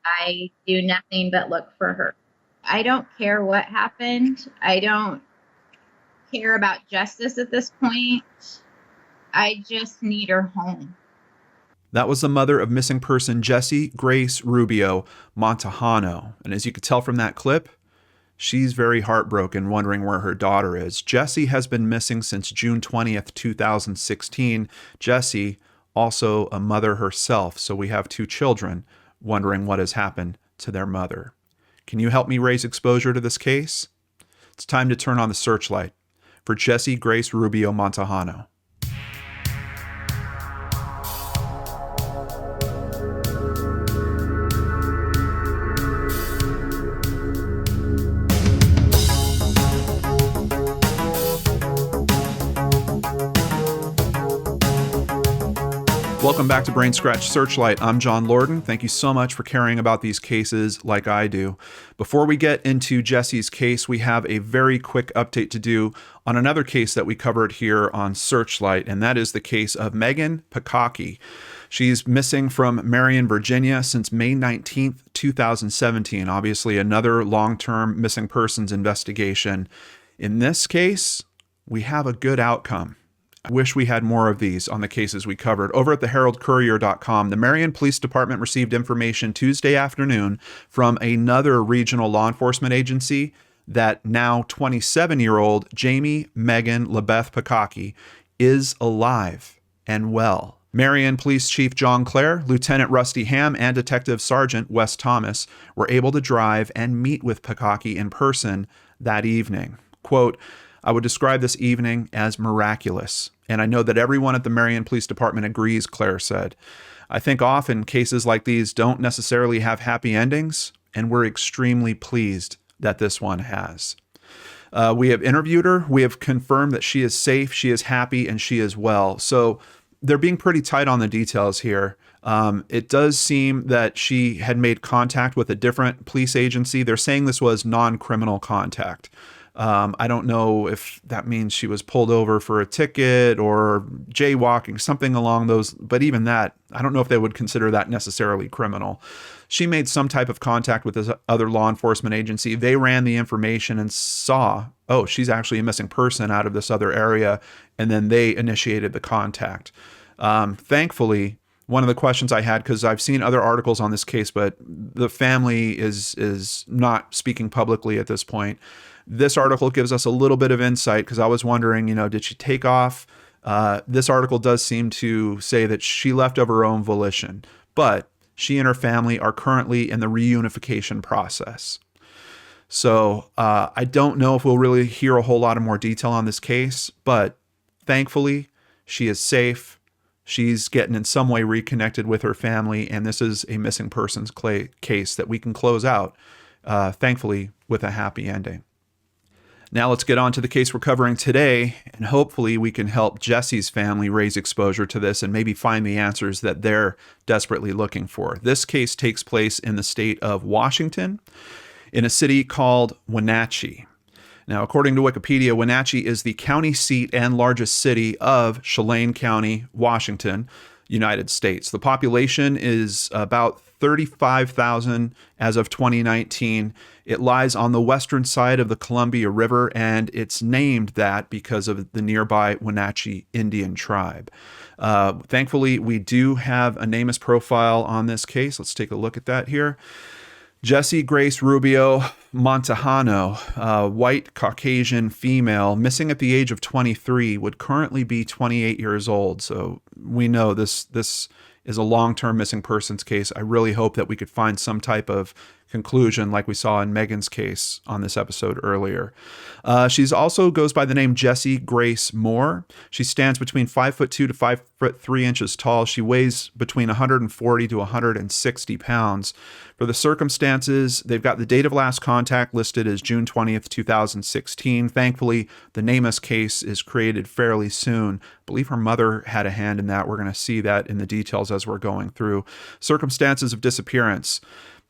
I do nothing but look for her. I don't care what happened. I don't care about justice at this point. I just need her home. That was the mother of missing person Jessie Grace Rubio Montejano. And as you could tell from that clip, she's very heartbroken, wondering where her daughter is. Jessie has been missing since June 20th, 2016. Jessie, also a mother herself, so we have two children wondering what has happened to their mother. Can you help me raise exposure to this case? It's time to turn on the searchlight for Jessie Grace Rubio Montejano. Welcome back to Brainscratch Searchlight. I'm John Lorden. Thank you so much for caring about these cases like I do. Before we get into Jessie's case, we have a very quick update to do on another case that we covered here on Searchlight, and that is the case of Megan Pekacki. She's missing from Marion, Virginia since May 19th, 2017. Obviously, another long-term missing persons investigation. In this case, we have a good outcome. I wish we had more of these on the cases we covered. Over at theheraldcourier.com, the Marion Police Department received information Tuesday afternoon from another regional law enforcement agency that now 27-year-old Jamie Megan LaBeth Pekacki is alive and well. Marion Police Chief John Clare, Lieutenant Rusty Ham, and Detective Sergeant Wes Thomas were able to drive and meet with Pekacki in person that evening. Quote, I would describe this evening as miraculous, and I know that everyone at the Marion Police Department agrees, Claire said. I think often cases like these don't necessarily have happy endings, and we're extremely pleased that this one has. We have interviewed her. We have confirmed that she is safe, she is happy, and she is well. So they're being pretty tight on the details here. It does seem that she had made contact with a different police agency. They're saying this was non-criminal contact. I don't know if that means she was pulled over for a ticket or jaywalking, something along those, but even that, I don't know if they would consider that necessarily criminal. She made some type of contact with this other law enforcement agency. They ran the information and saw, oh, she's actually a missing person out of this other area, and then they initiated the contact. Thankfully, one of the questions I had, because I've seen other articles on this case, but the family is not speaking publicly at this point. This article gives us a little bit of insight because I was wondering, did she take off? This article does seem to say that she left of her own volition, but she and her family are currently in the reunification process. So I don't know if we'll really hear a whole lot of more detail on this case, but thankfully she is safe. She's getting in some way reconnected with her family, and this is a missing persons case that we can close out, thankfully, with a happy ending. Now let's get on to the case we're covering today, and hopefully we can help Jessie's family raise exposure to this and maybe find the answers that they're desperately looking for. This case takes place in the state of Washington, in a city called Wenatchee. Now, according to Wikipedia, Wenatchee is the county seat and largest city of Chelan County, Washington, United States. The population is about 35,000 as of 2019. It lies on the western side of the Columbia River, and it's named that because of the nearby Wenatchee Indian tribe. Thankfully, we do have a NamUs profile on this case. Let's take a look at that here. Jessie Grace Rubio Montejano, white Caucasian female, missing at the age of 23, would currently be 28 years old. So we know this is a long-term missing persons case. I really hope that we could find some type of conclusion like we saw in Megan's case on this episode earlier. She's also goes by the name Jessie Grace Moore. She stands between 5'2" to 5'3" tall. She weighs between 140 to 160 pounds. For the circumstances, they've got the date of last contact listed as June 20th, 2016. Thankfully, the NamUs case is created fairly soon. I believe her mother had a hand in that. We're going to see that in the details as we're going through. Circumstances of disappearance.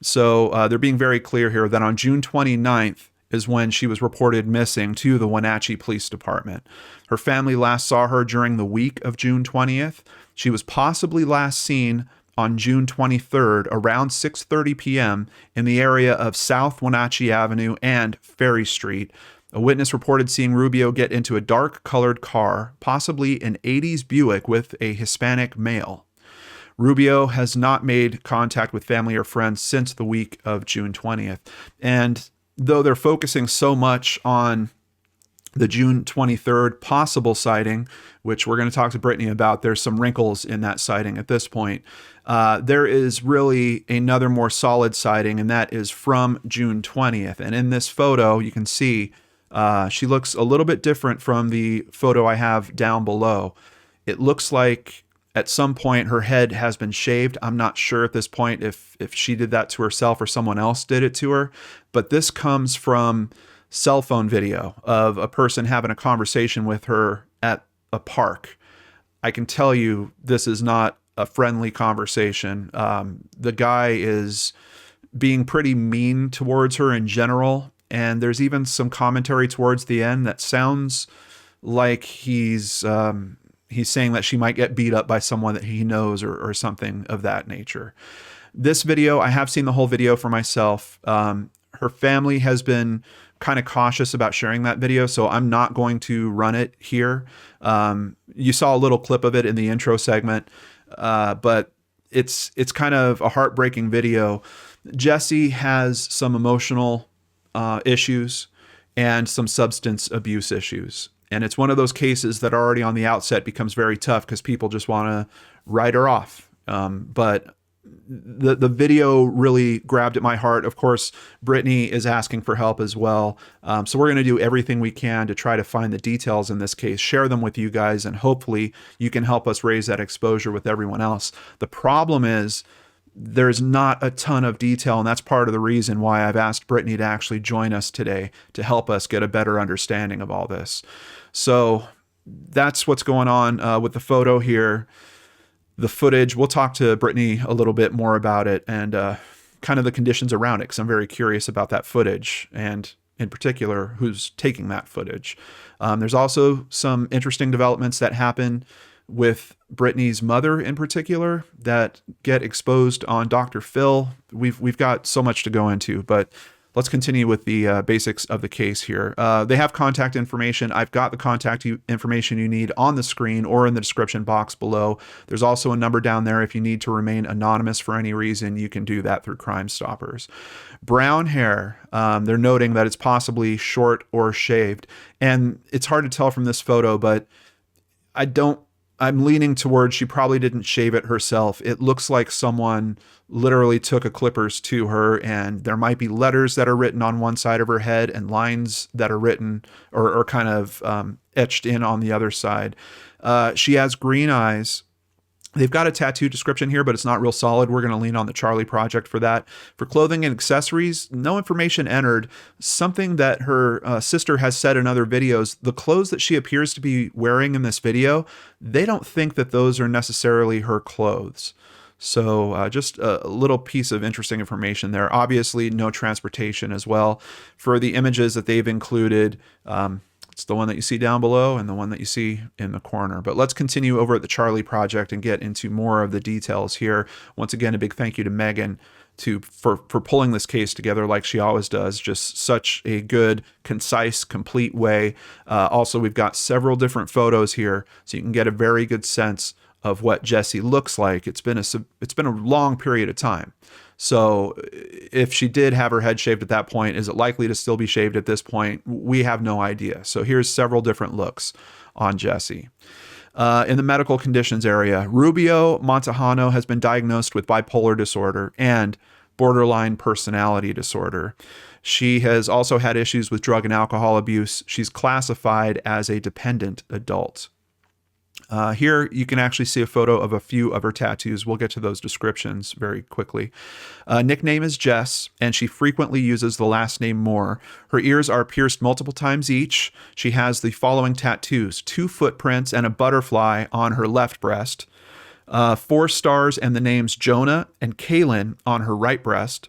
So they're being very clear here that on June 29th is when she was reported missing to the Wenatchee Police Department. Her family last saw her during the week of June 20th. She was possibly last seen on June 23rd around 6:30 p.m. in the area of South Wenatchee Avenue and Ferry Street. A witness reported seeing Rubio get into a dark-colored car, possibly an 80s Buick with a Hispanic male. Rubio has not made contact with family or friends since the week of June 20th. And though they're focusing so much on the June 23rd possible sighting, which we're going to talk to Brittany about, there's some wrinkles in that sighting at this point. There is really another more solid sighting, and that is from June 20th. And in this photo, you can see she looks a little bit different from the photo I have down below. It looks like at some point her head has been shaved. I'm not sure at this point if she did that to herself or someone else did it to her, but this comes from cell phone video of a person having a conversation with her at a park. I can tell you this is not a friendly conversation. The guy is being pretty mean towards her in general, and there's even some commentary towards the end that sounds like he's saying that she might get beat up by someone that he knows or something of that nature. This video, I have seen the whole video for myself. Her family has been kind of cautious about sharing that video, so I'm not going to run it here. You saw a little clip of it in the intro segment, but it's kind of a heartbreaking video. Jessie has some emotional issues and some substance abuse issues. And it's one of those cases that already on the outset becomes very tough because people just want to write her off. But the video really grabbed at my heart. Of course, Brittany is asking for help as well. So we're going to do everything we can to try to find the details in this case, share them with you guys, and hopefully you can help us raise that exposure with everyone else. The problem is there's not a ton of detail, and that's part of the reason why I've asked Brittany to actually join us today to help us get a better understanding of all this. So that's what's going on with the photo here. The footage, we'll talk to Brittany a little bit more about it and kind of the conditions around it, because I'm very curious about that footage and in particular who's taking that footage. There's also some interesting developments that happen with Brittany's mother in particular that get exposed on Dr. Phil. We've got so much to go into, but let's continue with the basics of the case here. They have contact information. I've got the contact information you need on the screen or in the description box below. There's also a number down there if you need to remain anonymous for any reason. You can do that through Crime Stoppers. Brown hair. They're noting that it's possibly short or shaved. And it's hard to tell from this photo, but I'm leaning towards she probably didn't shave it herself. It looks like someone literally took a clippers to her, and there might be letters that are written on one side of her head and lines that are written or kind of etched in on the other side. She has green eyes. They've got a tattoo description here, but it's not real solid. We're going to lean on the Charlie Project for that. For clothing and accessories, no information entered. Something that her sister has said in other videos, the clothes that she appears to be wearing in this video, they don't think that those are necessarily her clothes. So just a little piece of interesting information there. Obviously, no transportation as well. For the images that they've included, it's the one that you see down below and the one that you see in the corner. But let's continue over at the Charlie Project and get into more of the details here. Once again, a big thank you to Megan for pulling this case together like she always does. Just such a good, concise, complete way. Also, we've got several different photos here, so you can get a very good sense of what Jessie looks like. It's been a long period of time. So if she did have her head shaved at that point, is it likely to still be shaved at this point? We have no idea. So here's several different looks on Jessie. In the medical conditions area, Rubio Montejano has been diagnosed with bipolar disorder and borderline personality disorder. She has also had issues with drug and alcohol abuse. She's classified as a dependent adult. Here you can actually see a photo of a few of her tattoos. We'll get to those descriptions very quickly. Nickname is Jess, and she frequently uses the last name Moore. Her ears are pierced multiple times each. She has the following tattoos: 2 footprints and a butterfly on her left breast, 4 stars and the names Jonah and Kaylin on her right breast,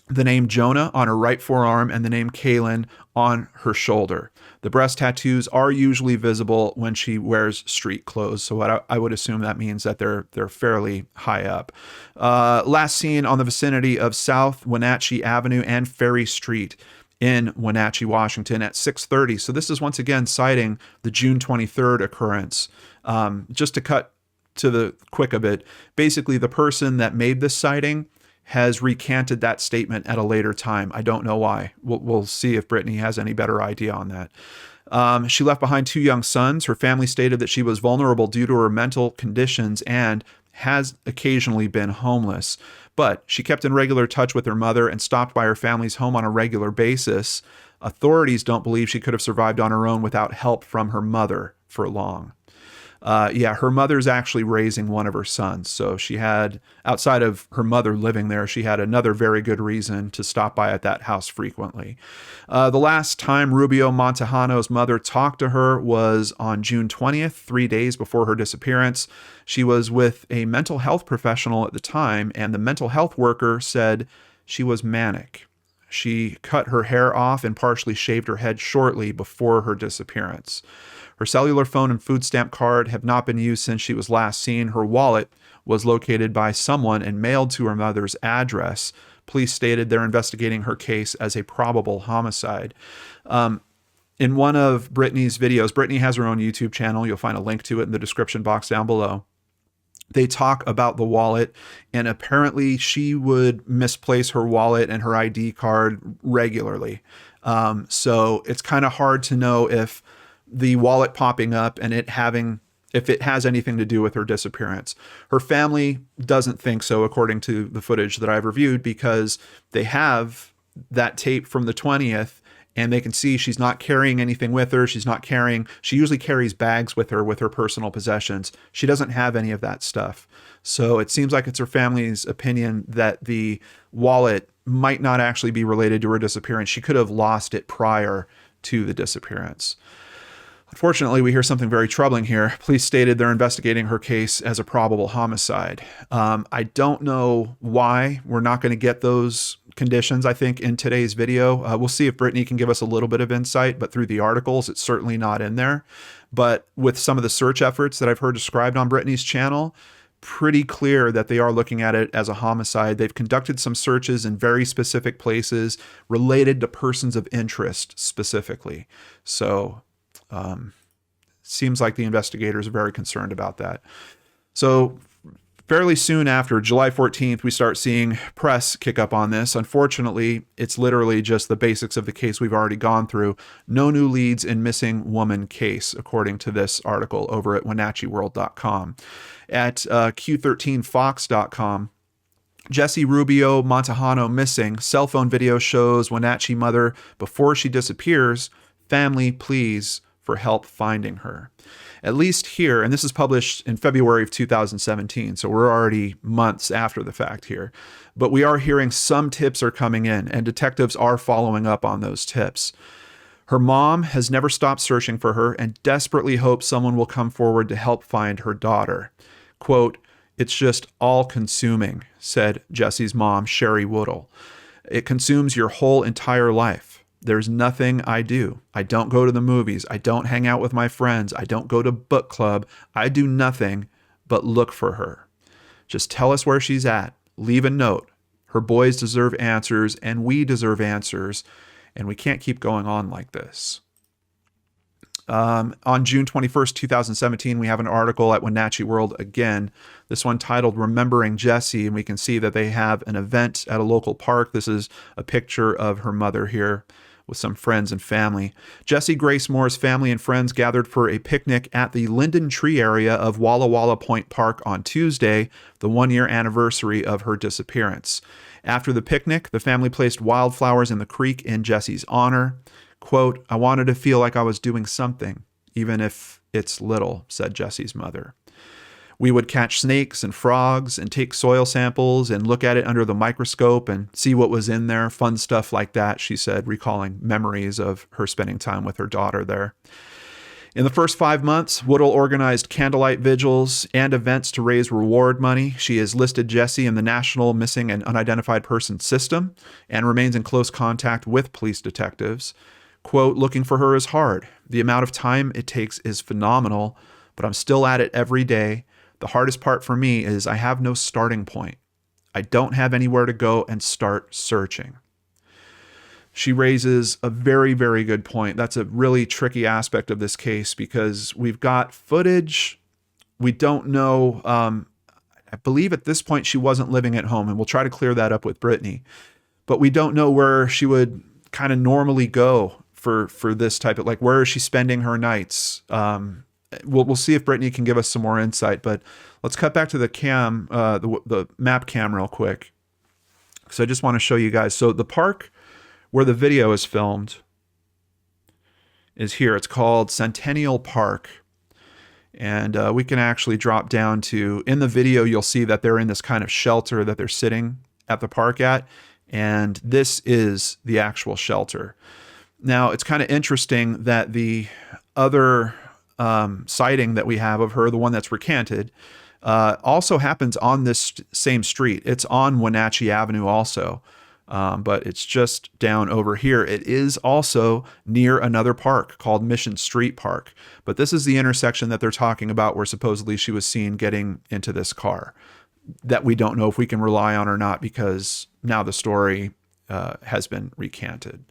the name Jonah on her right forearm, and the name Kaylin on her shoulder. The breast tattoos are usually visible when she wears street clothes, so what I would assume that means that they're fairly high up. Last seen on the vicinity of South Wenatchee Avenue and Ferry Street in Wenatchee, Washington at 6:30. So this is once again citing the June 23rd occurrence. Just to cut to the quick of it, basically the person that made this sighting has recanted that statement at a later time. I don't know why. We'll see if Brittany has any better idea on that. She left behind 2 young sons. Her family stated that she was vulnerable due to her mental conditions and has occasionally been homeless. But she kept in regular touch with her mother and stopped by her family's home on a regular basis. Authorities don't believe she could have survived on her own without help from her mother for long. Her mother's actually raising one of her sons. So she had, outside of her mother living there, she had another very good reason to stop by at that house frequently. The last time Rubio Montejano's mother talked to her was on June 20th, 3 days before her disappearance. She was with a mental health professional at the time, and the mental health worker said she was manic. She cut her hair off and partially shaved her head shortly before her disappearance. Her cellular phone and food stamp card have not been used since she was last seen. Her wallet was located by someone and mailed to her mother's address. Police stated they're investigating her case as a probable homicide. In one of Brittany's videos, Brittany has her own YouTube channel. You'll find a link to it in the description box down below. They talk about the wallet, and apparently she would misplace her wallet and her ID card regularly. So it's kind of hard to know if the wallet popping up and if it has anything to do with her disappearance. Her family doesn't think so, according to the footage that I've reviewed, because they have that tape from the 20th and they can see she's not carrying anything with her. She usually carries bags with her personal possessions. She doesn't have any of that stuff. So it seems like it's her family's opinion that the wallet might not actually be related to her disappearance. She could have lost it prior to the disappearance. Unfortunately, we hear something very troubling here. Police stated they're investigating her case as a probable homicide. I don't know why we're not going to get those conditions, I think, in today's video. We'll see if Brittany can give us a little bit of insight, but through the articles, it's certainly not in there. But with some of the search efforts that I've heard described on Brittany's channel, pretty clear that they are looking at it as a homicide. They've conducted some searches in very specific places related to persons of interest specifically. So seems like the investigators are very concerned about that. So fairly soon after, July 14th, we start seeing press kick up on this. Unfortunately, it's literally just the basics of the case we've already gone through. No new leads in missing woman case, according to this article over at WenatcheeWorld.com. At Q13Fox.com, Jessie Rubio Montejano missing. Cell phone video shows Wenatchee mother before she disappears. Family pleas for help finding her. At least here, and this is published in February of 2017, so we're already months after the fact here, but we are hearing some tips are coming in, and detectives are following up on those tips. Her mom has never stopped searching for her and desperately hopes someone will come forward to help find her daughter. Quote, "It's just all-consuming," said Jessie's mom, Sherry Woodall. "It consumes your whole entire life. There's nothing I do. I don't go to the movies. I don't hang out with my friends. I don't go to book club. I do nothing but look for her. Just tell us where she's at. Leave a note. Her boys deserve answers, and we deserve answers, and we can't keep going on like this." On June 21st, 2017, we have an article at Wenatchee World again, this one titled "Remembering Jessie," and we can see that they have an event at a local park. This is a picture of her mother here with some friends and family. Jessie Grace Moore's family and friends gathered for a picnic at the Linden Tree area of Walla Walla Point Park on Tuesday, the one-year anniversary of her disappearance. After the picnic, the family placed wildflowers in the creek in Jessie's honor. Quote, "I wanted to feel like I was doing something, even if it's little," said Jessie's mother. "We would catch snakes and frogs and take soil samples and look at it under the microscope and see what was in there, fun stuff like that," she said, recalling memories of her spending time with her daughter there. In the first 5 months, Woodall organized candlelight vigils and events to raise reward money. She has listed Jessie in the National Missing and Unidentified Persons System and remains in close contact with police detectives. Quote, looking for her is hard. The amount of time it takes is phenomenal, but I'm still at it every day. The hardest part for me is I have no starting point. I don't have anywhere to go and start searching. She raises a very, very good point. That's a really tricky aspect of this case because we've got footage. We don't know. I believe at this point she wasn't living at home, and we'll try to clear that up with Brittany. But we don't know where she would kind of normally go for this type of, like, where is she spending her nights? We'll see if Brittany can give us some more insight. But let's cut back to the the map cam real quick, because I just want to show you guys. So the park where the video is filmed is here. It's called Centennial Park. And we can actually drop down to, in the video, you'll see that they're in this kind of shelter that they're sitting at the park at. And this is the actual shelter. Now, it's kind of interesting that the other sighting that we have of her, the one that's recanted, also happens on this same street. It's on Wenatchee Avenue also. But it's just down over here. It is also near another park called Mission Street Park. But this is the intersection that they're talking about where supposedly she was seen getting into this car that we don't know if we can rely on or not, because now the story has been recanted.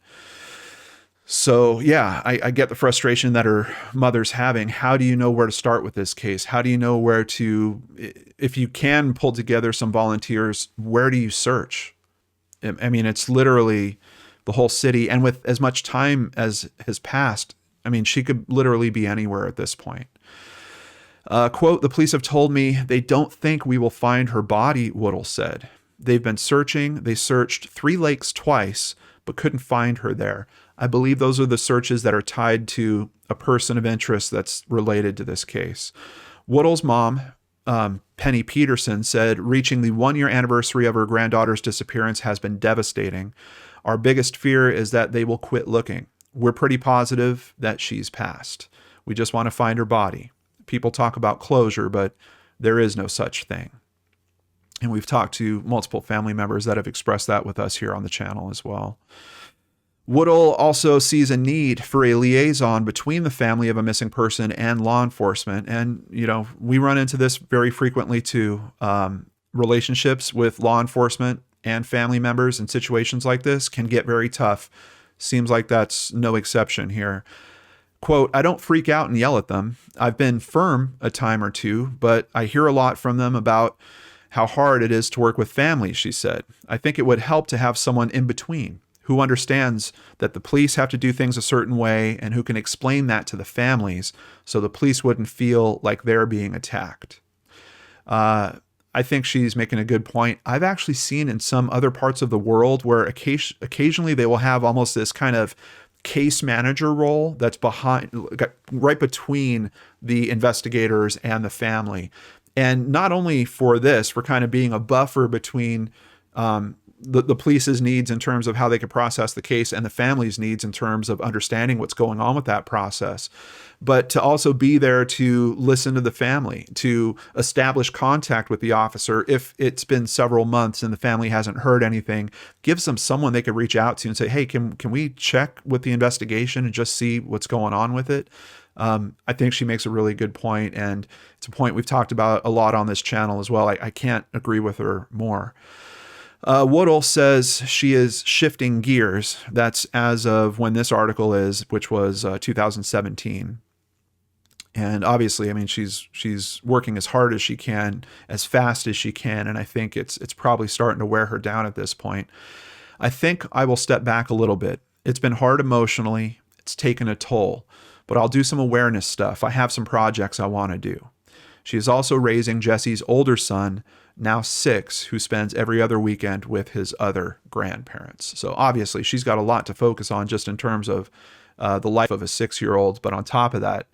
So yeah, I get the frustration that her mother's having. How do you know where to start with this case? How do you know where to, if you can pull together some volunteers, where do you search? I mean, it's literally the whole city. And with as much time as has passed, I mean, she could literally be anywhere at this point. Quote, the police have told me they don't think we will find her body, Woodall said. They've been searching. They searched 3 lakes twice, but couldn't find her there. I believe those are the searches that are tied to a person of interest that's related to this case. Woodall's mom, Penny Peterson, said reaching the 1-year anniversary of her granddaughter's disappearance has been devastating. Our biggest fear is that they will quit looking. We're pretty positive that she's passed. We just want to find her body. People talk about closure, but there is no such thing. And we've talked to multiple family members that have expressed that with us here on the channel as well. Woodall also sees a need for a liaison between the family of a missing person and law enforcement. And, you know, we run into this very frequently too. Relationships with law enforcement and family members in situations like this can get very tough. Seems like that's no exception here. Quote, I don't freak out and yell at them. I've been firm a time or two, but I hear a lot from them about how hard it is to work with families, she said. I think it would help to have someone in between who understands that the police have to do things a certain way and who can explain that to the families so the police wouldn't feel like they're being attacked. I think she's making a good point. I've actually seen in some other parts of the world where occasionally they will have almost this kind of case manager role that's right between the investigators and the family. And not only for this, for kind of being a buffer between the police's needs in terms of how they could process the case and the family's needs in terms of understanding what's going on with that process, but to also be there to listen to the family, to establish contact with the officer. If it's been several months and the family hasn't heard anything, gives them someone they could reach out to and say, hey, can we check with the investigation and just see what's going on with it? I think she makes a really good point, and it's a point we've talked about a lot on this channel as well. I can't agree with her more. Woodall says she is shifting gears. That's as of when this article is, which was 2017. And obviously, I mean, she's working as hard as she can, as fast as she can, and I think it's probably starting to wear her down at this point. I think I will step back a little bit. It's been hard emotionally. It's taken a toll, but I'll do some awareness stuff. I have some projects I want to do. She is also raising Jessie's older son, now 6, who spends every other weekend with his other grandparents. So obviously she's got a lot to focus on just in terms of the life of a 6-year-old. But on top of that,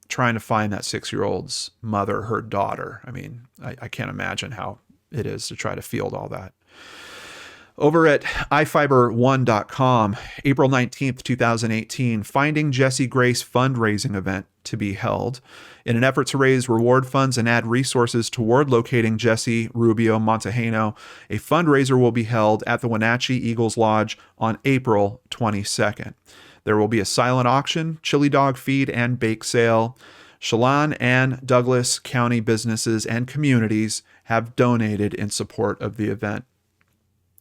trying to find that 6-year-old's mother, her daughter. I mean, I can't imagine how it is to try to field all that. Over at ifiber1.com, April 19th, 2018, Finding Jessie Grace fundraising event to be held. In an effort to raise reward funds and add resources toward locating Jessie, Rubio, Montejano, a fundraiser will be held at the Wenatchee Eagles Lodge on April 22nd. There will be a silent auction, chili dog feed, and bake sale. Chelan and Douglas County businesses and communities have donated in support of the event.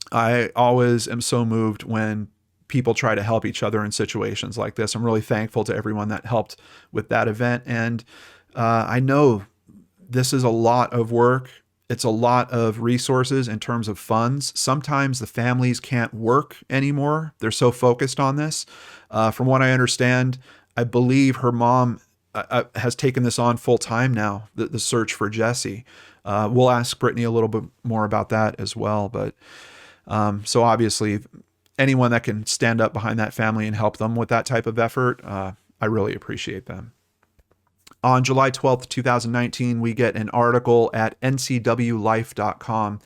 I always am so moved when people try to help each other in situations like this. I'm really thankful to everyone that helped with that event. And I know this is a lot of work. It's a lot of resources in terms of funds. Sometimes the families can't work anymore. They're so focused on this. From what I understand, I believe her mom has taken this on full time now, the search for Jessie. We'll ask Brittany a little bit more about that as well. But so obviously, anyone that can stand up behind that family and help them with that type of effort, I really appreciate them. On July 12th, 2019, we get an article at ncwlife.com.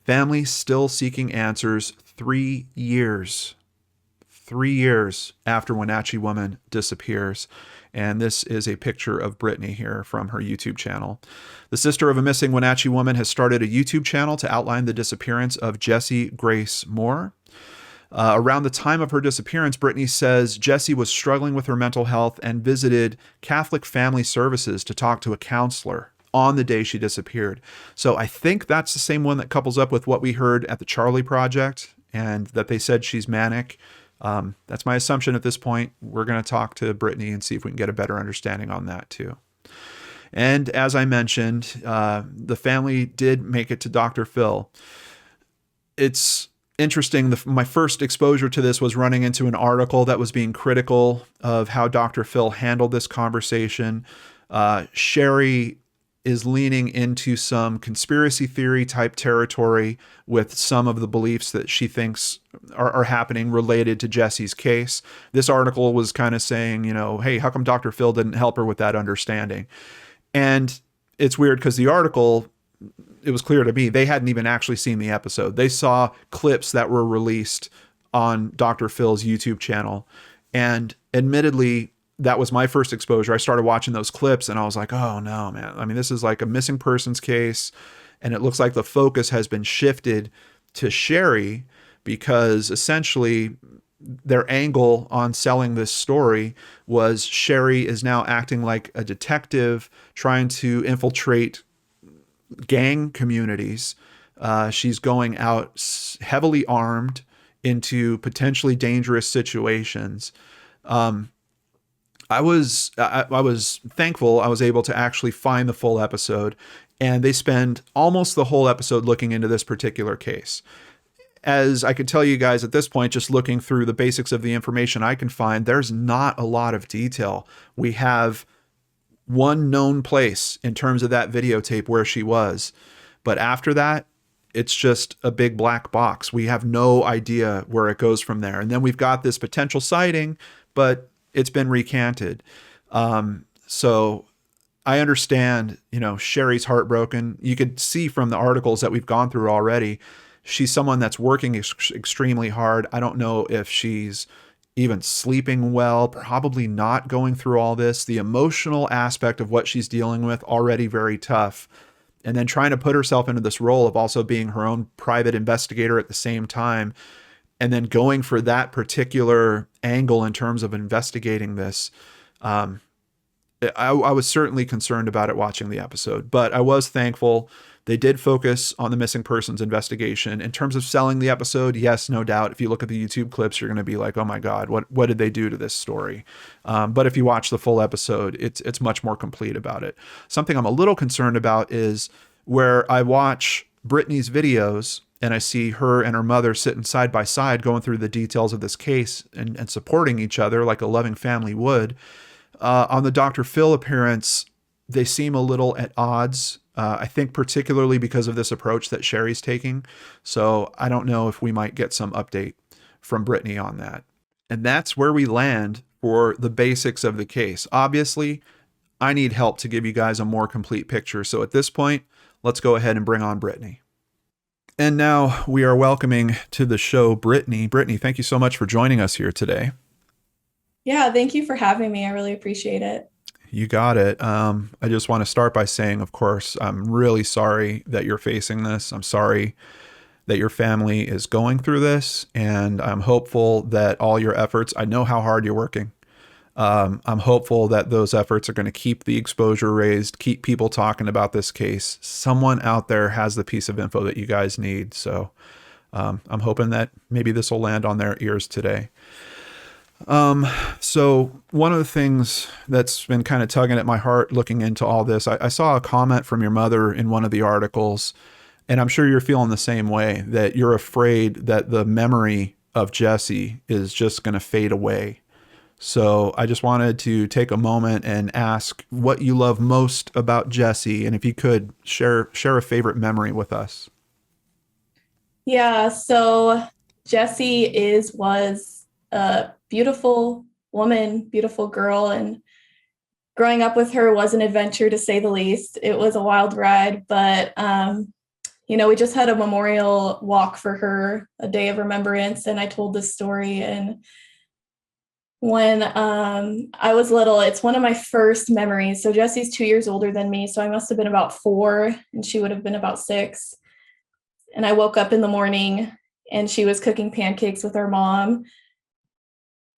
Families still seeking answers 3 years. 3 years after Wenatchee woman disappears. And this is a picture of Brittany here from her YouTube channel. The sister of a missing Wenatchee woman has started a YouTube channel to outline the disappearance of Jessie Grace Moore. Around the time of her disappearance, Brittany says Jessie was struggling with her mental health and visited Catholic Family Services to talk to a counselor on the day she disappeared. So I think that's the same one that couples up with what we heard at the Charlie Project, and that they said she's manic. That's my assumption at this point. We're going to talk to Brittany and see if we can get a better understanding on that too. And as I mentioned, the family did make it to Dr. Phil. It's interesting. My first exposure to this was running into an article that was being critical of how Dr. Phil handled this conversation. Sherry is leaning into some conspiracy theory type territory with some of the beliefs that she thinks are happening related to Jessie's case. This article was kind of saying, hey, how come Dr. Phil didn't help her with that understanding? And it's weird because the article, it was clear to me, they hadn't even actually seen the episode. They saw clips that were released on Dr. Phil's YouTube channel. And admittedly, that was my first exposure. I started watching those clips and I was like, oh no, man. I mean, this is like a missing persons case. And it looks like the focus has been shifted to Sherry because essentially their angle on selling this story was Sherry is now acting like a detective trying to infiltrate gang communities. She's going out heavily armed into potentially dangerous situations. I was thankful I was able to actually find the full episode, and they spend almost the whole episode looking into this particular case. As I could tell you guys at this point, just looking through the basics of the information I can find, there's not a lot of detail. We have one known place in terms of that videotape where she was, but after that, it's just a big black box. We have no idea where it goes from there. And then we've got this potential sighting, but it's been recanted. So I understand, Sherry's heartbroken. You could see from the articles that we've gone through already, she's someone that's working extremely hard. I don't know if she's even sleeping well, probably not going through all this. The emotional aspect of what she's dealing with, already very tough. And then trying to put herself into this role of also being her own private investigator at the same time. And then going for that particular angle in terms of investigating this. I was certainly concerned about it watching the episode, but I was thankful they did focus on the missing persons investigation. In terms of selling the episode, yes, no doubt. If you look at the YouTube clips, you're going to be like, oh my God, what did they do to this story? But if you watch the full episode, it's much more complete about it. Something I'm a little concerned about is where I watch Brittany's videos and I see her and her mother sitting side by side going through the details of this case and supporting each other like a loving family would. On the Dr. Phil appearance, they seem a little at odds. I think particularly because of this approach that Sherry's taking. So I don't know if we might get some update from Brittany on that. And that's where we land for the basics of the case. Obviously, I need help to give you guys a more complete picture. So at this point, let's go ahead and bring on Brittany. And now we are welcoming to the show Brittany. Brittany, thank you so much for joining us here today. Yeah, thank you for having me. I really appreciate it. You got it. I just want to start by saying, of course, I'm really sorry that you're facing this. I'm sorry that your family is going through this, and I'm hopeful that all your efforts, I know how hard you're working. I'm hopeful that those efforts are going to keep the exposure raised, keep people talking about this case. Someone out there has the piece of info that you guys need. So I'm hoping that maybe this will land on their ears today. So one of the things that's been kind of tugging at my heart looking into all this, I saw a comment from your mother in one of the articles, and I'm sure you're feeling the same way, that you're afraid that the memory of Jessie is just going to fade away. So I just wanted to take a moment and ask what you love most about Jessie, and if you could share a favorite memory with us. Yeah, so Jessie was a beautiful woman, beautiful girl, and growing up with her was an adventure to say the least. It was a wild ride, but we just had a memorial walk for her, a day of remembrance, and I told this story. And when I was little, it's one of my first memories. So Jessie's 2 years older than me, so I must have been about 4, and she would have been about 6. And I woke up in the morning, and she was cooking pancakes with our mom,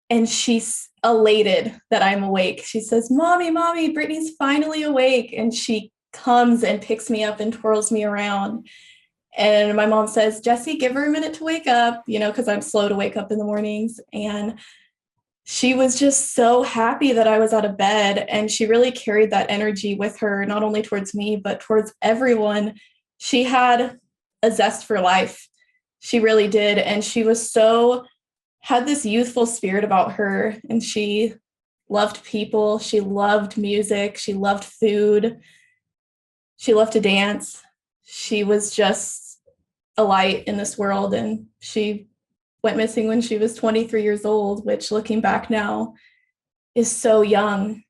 and she's elated that I'm awake. She says, Mommy, Brittany's finally awake. And she comes and picks me up and twirls me around. And my mom says, Jessie, give her a minute to wake up, because I'm slow to wake up in the mornings. And she was just so happy that I was out of bed. And she really carried that energy with her, not only towards me, but towards everyone. She had a zest for life. She really did. And she had this youthful spirit about her, and she loved people. She loved music. She loved food. She loved to dance. She was just a light in this world, and she went missing when she was 23 years old, which looking back now is so young.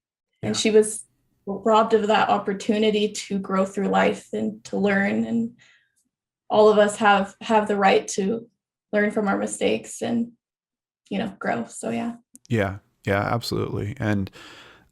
And she was robbed of that opportunity to grow through life and to learn. And all of us have the right to learn from our mistakes and grow. So Yeah, absolutely. And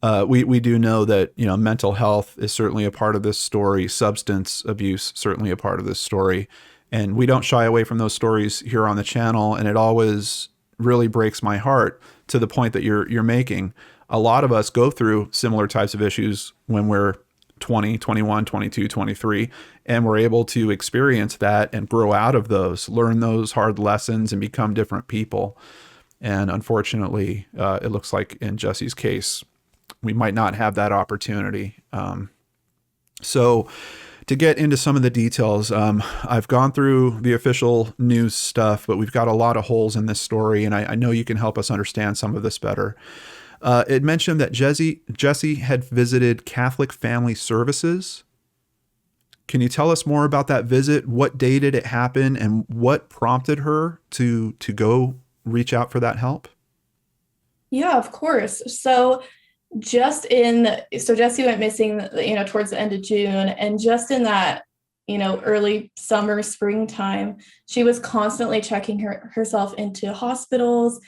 we do know that mental health is certainly a part of this story. Substance abuse certainly a part of this story, and we don't shy away from those stories here on the channel. And it always really breaks my heart to the point that you're making. A lot of us go through similar types of issues when we're 20, 21, 22, 23, and we're able to experience that and grow out of those, learn those hard lessons, and become different people. And unfortunately, it looks like in Jessie's case, we might not have that opportunity. So to get into some of the details, I've gone through the official news stuff, but we've got a lot of holes in this story, and I know you can help us understand some of this better. It mentioned that Jessie had visited Catholic Family Services. Can you tell us more about that visit? What day did it happen, and what prompted her to go reach out for that help? Yeah, of course. So Jessie went missing, towards the end of June, and just in that, early summer, springtime, she was constantly checking herself into hospitals,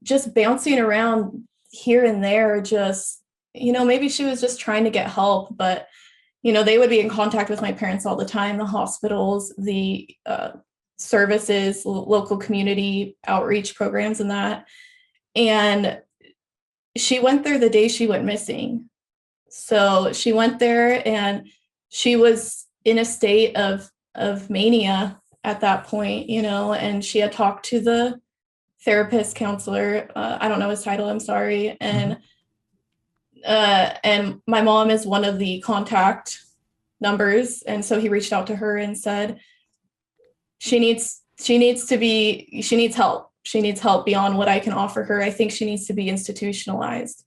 just bouncing around here and there, just, maybe she was just trying to get help, but, they would be in contact with my parents all the time, the hospitals, the services, local community outreach programs and that. And she went there the day she went missing. So she went there, and she was in a state of mania at that point, and she had talked to the therapist counselor. I don't know his title, I'm sorry. And my mom is one of the contact numbers. And so he reached out to her and said, she needs help. She needs help beyond what I can offer her. I think she needs to be institutionalized.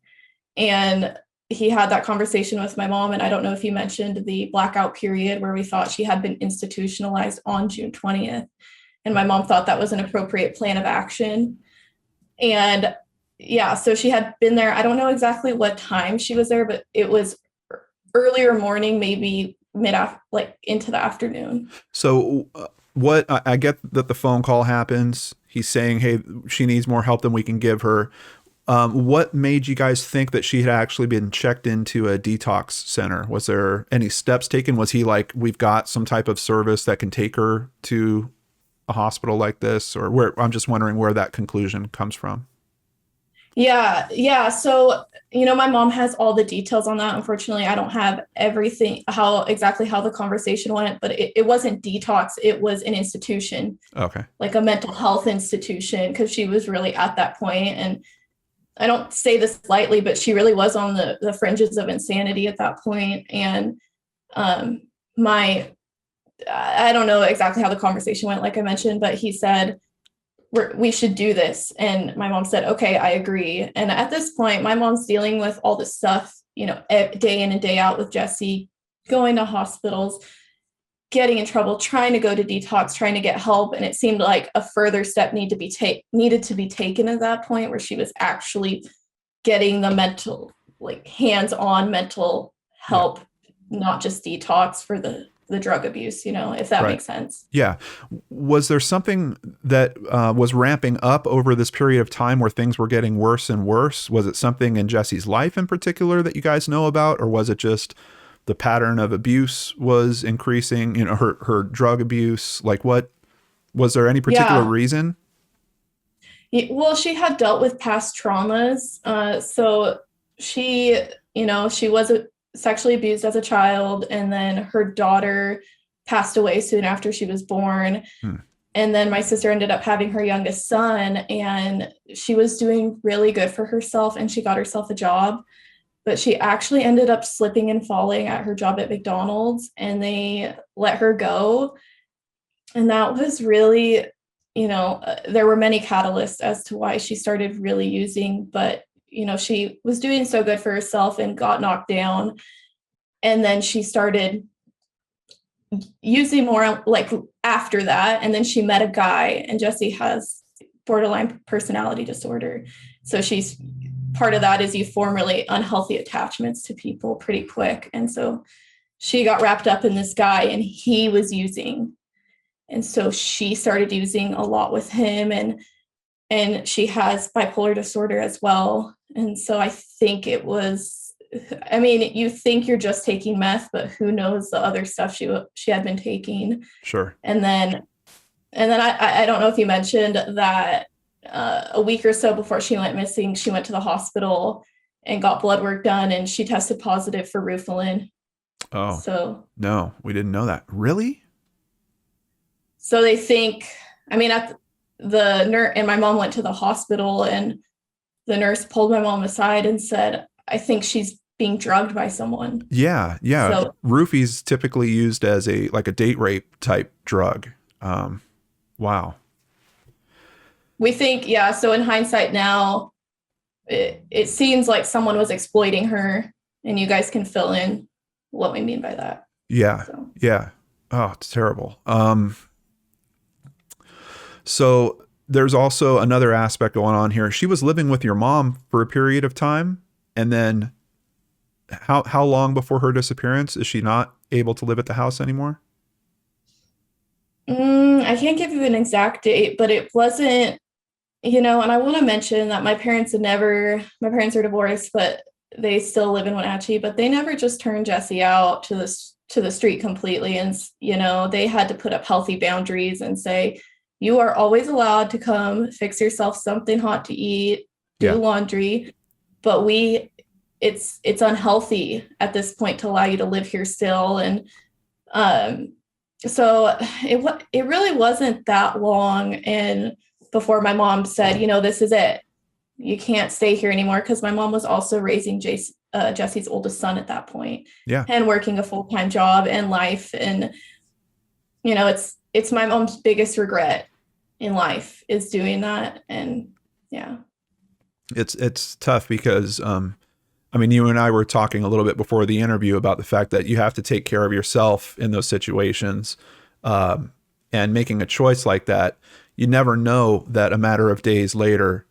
And he had that conversation with my mom. And I don't know if you mentioned the blackout period where we thought she had been institutionalized on June 20th. And my mom thought that was an appropriate plan of action. And so she had been there. I don't know exactly what time she was there, but it was earlier morning, maybe into the afternoon. So what I get that the phone call happens. He's saying, hey, she needs more help than we can give her. What made you guys think that she had actually been checked into a detox center? Was there any steps taken? Was he like, we've got some type of service that can take her to a hospital like this? Or where? I'm just wondering where that conclusion comes from. Yeah. So, my mom has all the details on that. Unfortunately, I don't have everything, exactly how the conversation went, but it wasn't detox. It was an institution. Okay. Like a mental health institution, because she was really at that point. And I don't say this lightly, but she really was on the fringes of insanity at that point. And I don't know exactly how the conversation went, like I mentioned, but he said, we should do this. And my mom said, okay, I agree. And at this point, my mom's dealing with all this stuff, day in and day out with Jessie, going to hospitals, getting in trouble, trying to go to detox, trying to get help. And it seemed like a further step needed to be taken at that point, where she was actually getting the mental, like hands-on mental help, not just detox for the drug abuse, if that makes sense. Yeah. Was there something that was ramping up over this period of time where things were getting worse and worse? Was it something in Jessie's life in particular that you guys know about? Or was it just the pattern of abuse was increasing, her drug abuse? Like, what was there any particular reason? Well, she had dealt with past traumas. So she was sexually abused as a child, and then her daughter passed away soon after she was born. And then my sister ended up having her youngest son, and she was doing really good for herself, and she got herself a job, but she actually ended up slipping and falling at her job at McDonald's, and they let her go. And that was really, there were many catalysts as to why she started really using, but she was doing so good for herself and got knocked down. And then she started using more like after that. And then she met a guy, and Jessie has borderline personality disorder. So part of that is you form really unhealthy attachments to people pretty quick. And so she got wrapped up in this guy, and he was using. And so she started using a lot with him, and she has bipolar disorder as well. And so I think you think you're just taking meth, but who knows the other stuff she had been taking. Sure. And then I don't know if you mentioned that a week or so before she went missing, she went to the hospital and got blood work done, and she tested positive for Rufalin. Oh, so no, we didn't know that. Really? So they think, at the nurse, and my mom went to the hospital, and the nurse pulled my mom aside and said, I think she's being drugged by someone. Yeah. So, roofie's typically used as a date rape type drug. Wow. We think, so in hindsight now, it seems like someone was exploiting her, and you guys can fill in what we mean by that. Yeah. So. Yeah. Oh, it's terrible. So there's also another aspect going on here. She was living with your mom for a period of time, and then how long before her disappearance is she not able to live at the house anymore? I can't give you an exact date, but it wasn't, and I want to mention that my parents are divorced, but they still live in Wenatchee, but they never just turned Jessie out to the street completely. And, they had to put up healthy boundaries and say, you are always allowed to come fix yourself something hot to eat, do laundry, but it's unhealthy at this point to allow you to live here still. And so it really wasn't that long. And before my mom said, this is it, you can't stay here anymore. Because my mom was also raising Jessie's oldest son at that point, and working a full-time job and life. And, it's my mom's biggest regret in life is doing that. And it's tough because, you and I were talking a little bit before the interview about the fact that you have to take care of yourself in those situations, and making a choice like that. You never know that a matter of days later,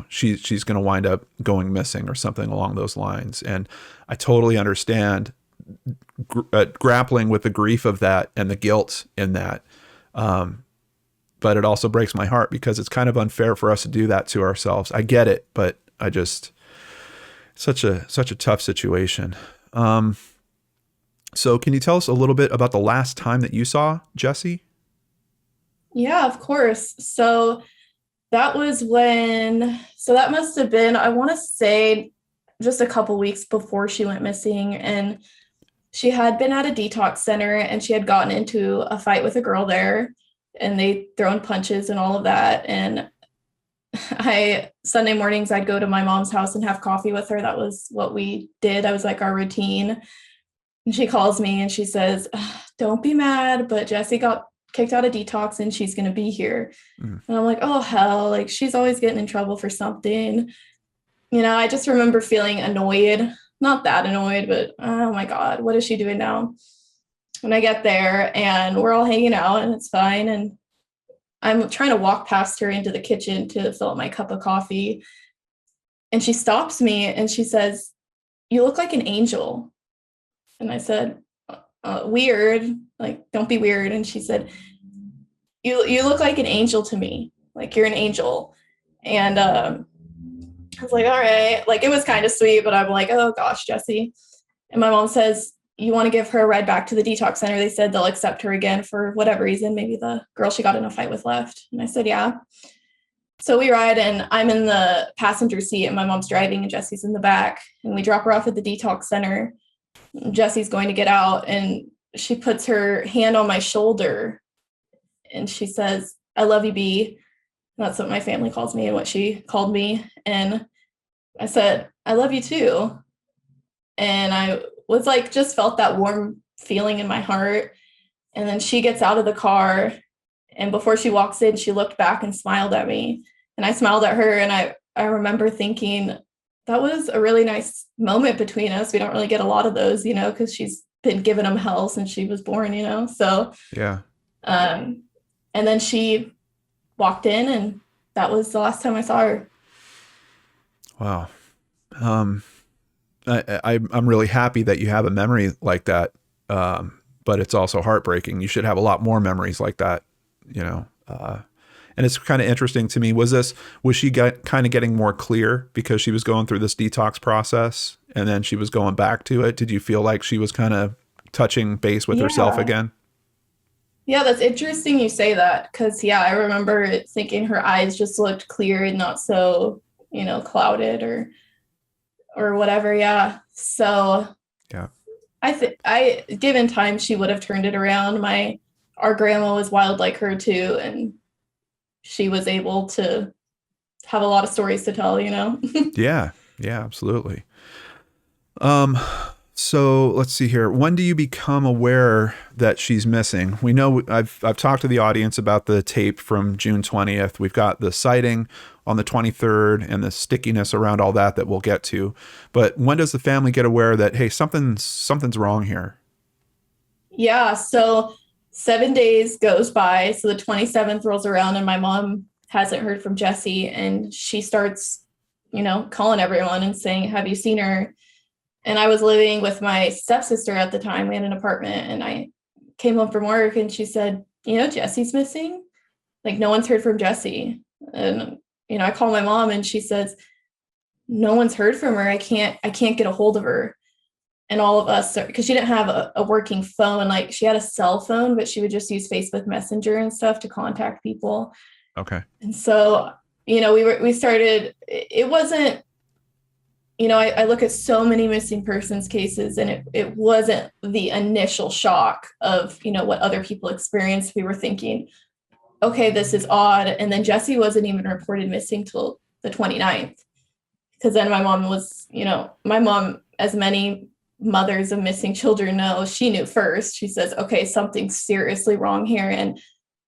she's going to wind up going missing or something along those lines. And I totally understand grappling with the grief of that and the guilt in that. But it also breaks my heart because it's kind of unfair for us to do that to ourselves. I get it, but I just, such a tough situation. So can you tell us a little bit about the last time that you saw Jessie? Yeah, of course. So that must have been, I want to say, just a couple weeks before she went missing. And she had been at a detox center and she had gotten into a fight with a girl there and they thrown punches and all of that. And Sunday mornings, I'd go to my mom's house and have coffee with her. That was what we did. That was like our routine. And she calls me and she says, don't be mad, but Jessie got kicked out of detox and she's going to be here. And I'm like, oh, hell, like she's always getting in trouble for something. I just remember feeling annoyed, not that annoyed, but oh my God, what is she doing now? When I get there and we're all hanging out and it's fine. And I'm trying to walk past her into the kitchen to fill up my cup of coffee. And she stops me and she says, you look like an angel. And I said, weird, like, don't be weird. And she said, you look like an angel to me. Like, you're an angel. And I was like, all right. Like, it was kind of sweet, but I'm like, oh gosh, Jessie. And my mom says, you want to give her a ride back to the detox center? They said they'll accept her again for whatever reason. Maybe the girl she got in a fight with left. And I said, yeah. So we ride and I'm in the passenger seat and my mom's driving and Jessie's in the back. And we drop her off at the detox center. Jessie's going to get out and she puts her hand on my shoulder and she says, I love you, B. That's what my family calls me and what she called me. And I said, I love you too. And I was like, just felt that warm feeling in my heart. And then she gets out of the car. And before she walks in, she looked back and smiled at me. And I smiled at her. And I remember thinking, that was a really nice moment between us. We don't really get a lot of those, because she's been giving them hell since she was born, So, yeah. And then she walked in and that was the last time I saw her. Wow. I'm really happy that you have a memory like that. But it's also heartbreaking. You should have a lot more memories like that, and it's kind of interesting to me. Was she kind of getting more clear because she was going through this detox process and then she was going back to it? Did you feel like she was kind of touching base with herself again? Yeah, that's interesting you say that because, I remember thinking her eyes just looked clear and not so, clouded or whatever. Yeah. So yeah, I given time, she would have turned it around. Our grandma was wild like her too. And she was able to have a lot of stories to tell, Yeah, absolutely. So let's see here. When do you become aware that she's missing? We know I've talked to the audience about the tape from June 20th. We've got the sighting on the 23rd and the stickiness around all that we'll get to. But when does the family get aware that, hey, something's wrong here? Yeah. So 7 days goes by. So the 27th rolls around and my mom hasn't heard from Jessie and she starts, calling everyone and saying, have you seen her? And I was living with my stepsister at the time. We had an apartment and I came home from work and she said, Jessie's missing. Like no one's heard from Jessie. And, I call my mom and she says, no one's heard from her. I can't get a hold of her. And all of us, because she didn't have a working phone, like she had a cell phone, but she would just use Facebook Messenger and stuff to contact people. Okay. And so, we started, it wasn't, I look at so many missing persons cases and it wasn't the initial shock of, what other people experienced. We were thinking, okay, this is odd. And then Jessie wasn't even reported missing till the 29th. Because then my mom was, as many mothers of missing children know, she knew first. She says, okay, something's seriously wrong here. And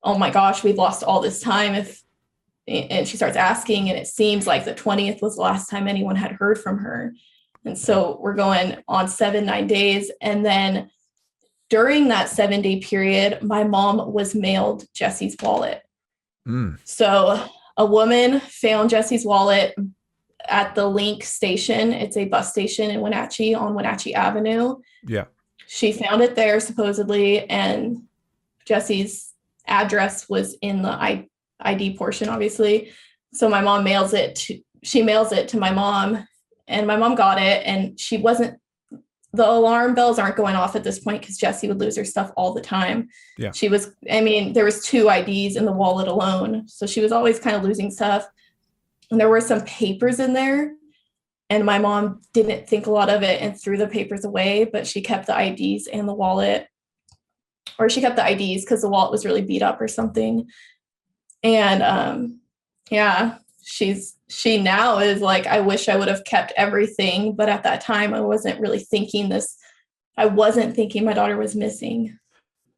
oh my gosh, we've lost all this time. And she starts asking, and it seems like the 20th was the last time anyone had heard from her. And so we're going on 7-9 days. And then during that 7-day period, my mom was mailed Jessie's wallet. So a woman found Jessie's wallet at the Link station. It's a bus station in Wenatchee on Wenatchee Avenue. Yeah. She found it there supposedly, and Jessie's address was in the ID portion, obviously. So my mom mails it to my mom, and my mom got it, and the alarm bells aren't going off at this point because Jessie would lose her stuff all the time. Yeah. There was 2 IDs in the wallet alone. So she was always kind of losing stuff. And there were some papers in there, and my mom didn't think a lot of it and threw the papers away, but she kept the IDs and the wallet, or she kept the IDs because the wallet was really beat up or something. And yeah, she now is like, I wish I would have kept everything, but at that time I wasn't really thinking this. I wasn't thinking my daughter was missing.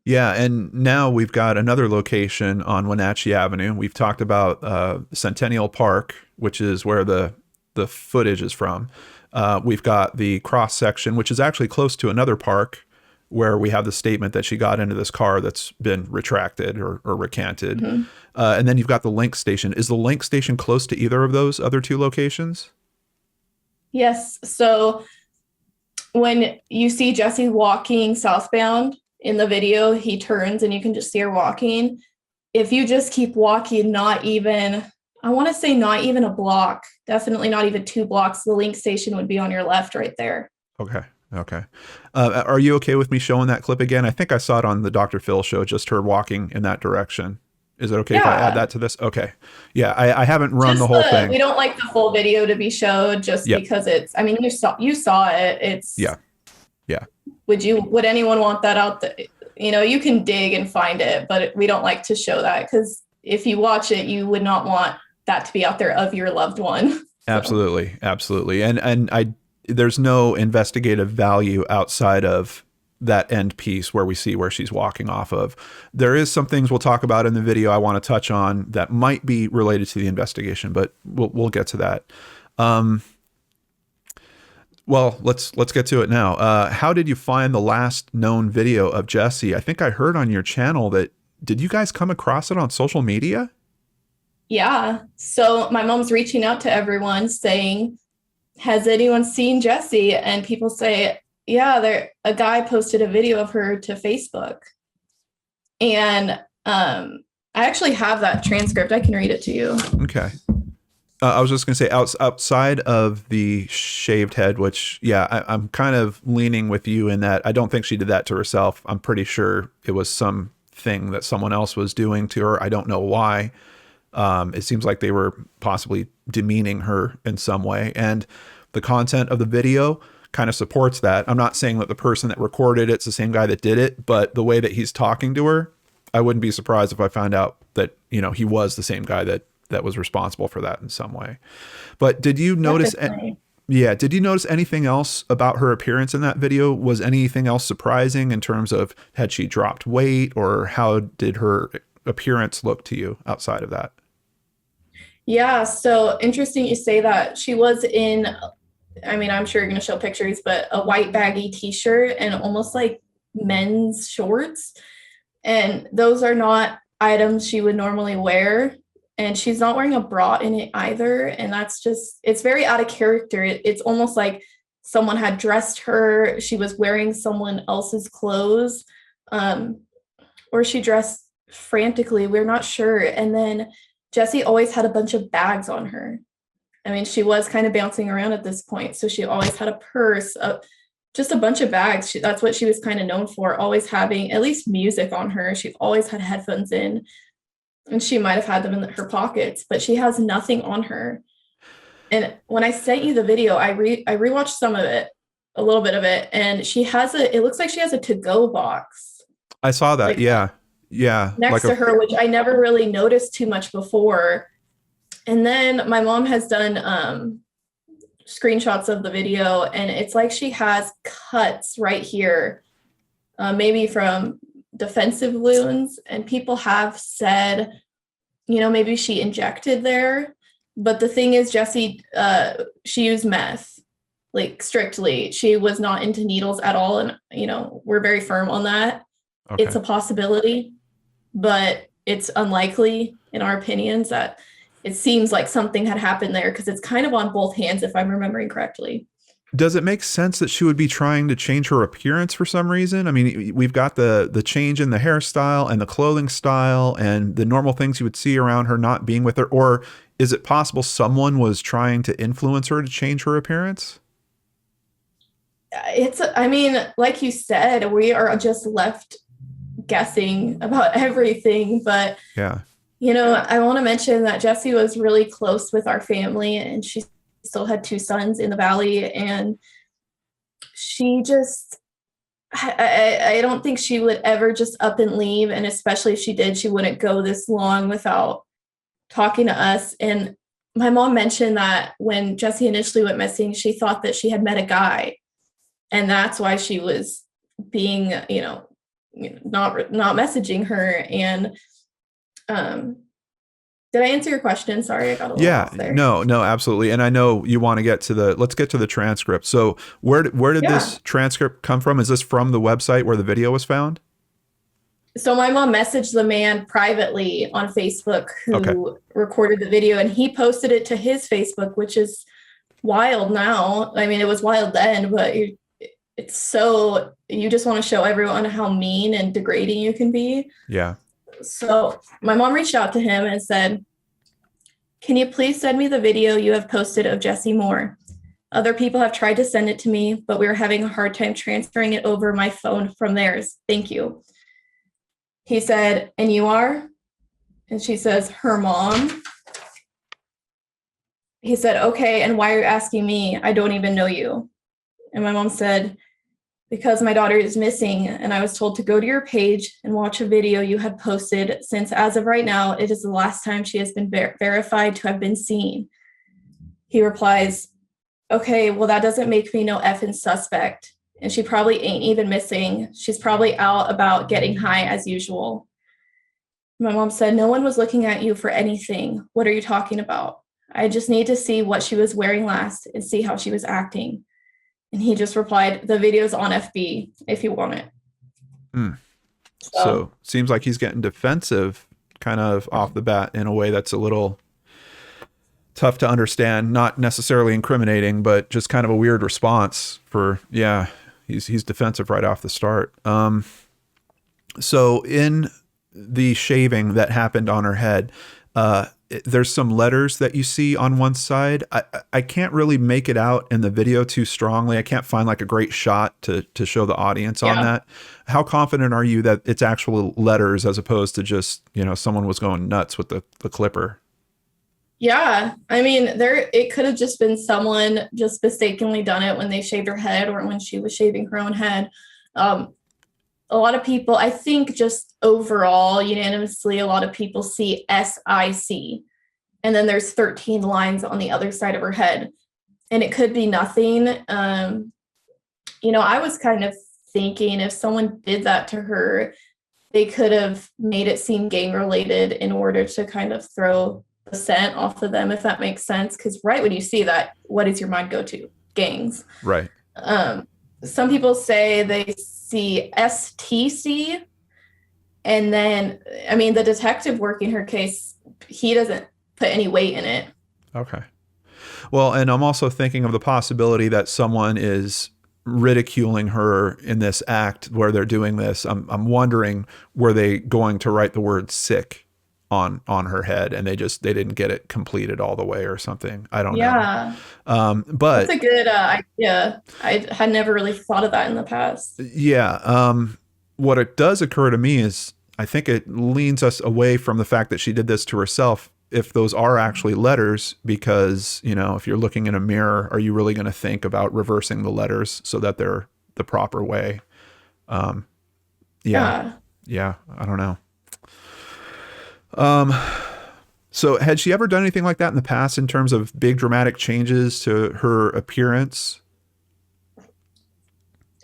Yeah, and now we've got another location on Wenatchee Avenue. We've talked about Centennial Park, which is where the footage is from. We've got the cross section, which is actually close to another park, where we have the statement that she got into this car that's been retracted or recanted. Mm-hmm. And then you've got the link station. Is the link station close to either of those other 2 locations? Yes. So when you see Jessie walking southbound in the video, he turns and you can just see her walking. If you just keep walking, not even a block, definitely not even 2 blocks, the link station would be on your left right there. Okay. Are you okay with me showing that clip again? I think I saw it on the Dr. Phil show, just her walking in that direction. Is it okay if I add that to this? Okay. Yeah, I haven't run the whole thing. We don't like the full video to be showed just because you saw it. It's Yeah. Would anyone want that out there? You can dig and find it, but we don't like to show that because if you watch it, you would not want that to be out there of your loved one. So. Absolutely. And there's no investigative value outside of that end piece where we see where she's walking off of. There is some things we'll talk about in the video I want to touch on that might be related to the investigation, but we'll get to that. Well, let's get to it now. How did you find the last known video of Jessie? I think I heard on your channel did you guys come across it on social media? Yeah. So my mom's reaching out to everyone saying, has anyone seen Jessie? And people say, yeah, a guy posted a video of her to Facebook. And I actually have that transcript. I can read it to you. Okay. I was just going to say outside of the shaved head, which, yeah, I'm kind of leaning with you in that I don't think she did that to herself. I'm pretty sure it was something that someone else was doing to her. I don't know why. It seems like they were possibly demeaning her in some way. And the content of the video kind of supports that. I'm not saying that the person that recorded it's the same guy that did it, but the way that he's talking to her, I wouldn't be surprised if I found out that, he was the same guy that was responsible for that in some way. But did you notice? Did you notice anything else about her appearance in that video? Was anything else surprising in terms of had she dropped weight, or how did her appearance look to you outside of that? Yeah, so interesting you say that. She was in, I'm sure you're going to show pictures, but a white baggy t-shirt and almost like men's shorts. And those are not items she would normally wear. And she's not wearing a bra in it either. And it's very out of character. It's almost like someone had dressed her. She was wearing someone else's clothes, or she dressed frantically. We're not sure. And then Jessie always had a bunch of bags on her. She was kind of bouncing around at this point. So she always had a purse, just a bunch of bags. That's what she was kind of known for, always having at least music on her. She always had headphones in. And she might have had them in her pockets, but she has nothing on her. And when I sent you the video, I rewatched some of it, a little bit of it, and it looks like she has a to-go box. I saw that. Yeah. Next to her, which I never really noticed too much before. And then my mom has done screenshots of the video, and it's like she has cuts right here, maybe from defensive wounds, and people have said, maybe she injected there. But the thing is, Jessie, she used meth, like strictly. She was not into needles at all. And, we're very firm on that. Okay. It's a possibility, but it's unlikely in our opinions. That it seems like something had happened there because it's kind of on both hands, if I'm remembering correctly. Does it make sense that she would be trying to change her appearance for some reason? I mean, we've got the change in the hairstyle and the clothing style and the normal things you would see around her not being with her. Or is it possible someone was trying to influence her to change her appearance? I mean, like you said, we are just left guessing about everything. But, Yeah. I want to mention that Jessie was really close with our family, and she still had 2 sons in the valley, and she just I don't think she would ever just up and leave, and especially if she did, she wouldn't go this long without talking to us. And my mom mentioned that when Jessie initially went missing, she thought that she had met a guy, and that's why she was being not messaging her. And did I answer your question? Sorry, I got a little off there. No, absolutely. And I know you want to let's get to the transcript. So where did this transcript come from? Is this from the website where the video was found? So my mom messaged the man privately on Facebook who recorded the video, and he posted it to his Facebook, which is wild now. I mean, it was wild then, but it's so, you just want to show everyone how mean and degrading you can be. Yeah. So my mom reached out to him and said, "Can you please send me the video you have posted of Jessie Moore? Other people have tried to send it to me, but we were having a hard time transferring it over my phone from theirs. Thank you." He said, "And you are?" And she says, "Her mom." He said, "Okay, and why are you asking me? I don't even know you." And my mom said, "Because my daughter is missing, and I was told to go to your page and watch a video you had posted, since as of right now, it is the last time she has been verified to have been seen." He replies, "Okay, well, that doesn't make me no effing suspect. And she probably ain't even missing. She's probably out about getting high as usual." My mom said, "No one was looking at you for anything. What are you talking about? I just need to see what she was wearing last and see how she was acting." And he just replied, "The video's on FB if you want it." So seems like he's getting defensive kind of off the bat in a way that's a little tough to understand, not necessarily incriminating, but just kind of a weird response for, he's defensive right off the start. So in the shaving that happened on her head, there's some letters that you see on one side. I can't really make it out in the video too strongly. I can't find like a great shot to show the audience on that. How confident are you that it's actual letters as opposed to just, someone was going nuts with the clipper? Yeah. I mean, it could have just been someone just mistakenly done it when they shaved her head or when she was shaving her own head. A lot of people, I think just overall, unanimously, a lot of people see SIC, and then there's 13 lines on the other side of her head, and it could be nothing. I was kind of thinking if someone did that to her, they could have made it seem gang related in order to kind of throw the scent off of them, if that makes sense. Because right when you see that, what does your mind go to? Gangs. Right. Some people say they see STC, and then, I mean, the detective working her case, he doesn't put any weight in it. Okay. Well, and I'm also thinking of the possibility that someone is ridiculing her in this act where they're doing this. I'm wondering, were they going to write the word sick on her head and they didn't get it completed all the way or something? I don't know. But that's a good idea. I had never really thought of that in the past. Yeah. What it does occur to me is I think it leans us away from the fact that she did this to herself, if those are actually letters, because, if you're looking in a mirror, are you really going to think about reversing the letters so that they're the proper way? Yeah. I don't know. So had she ever done anything like that in the past in terms of big dramatic changes to her appearance?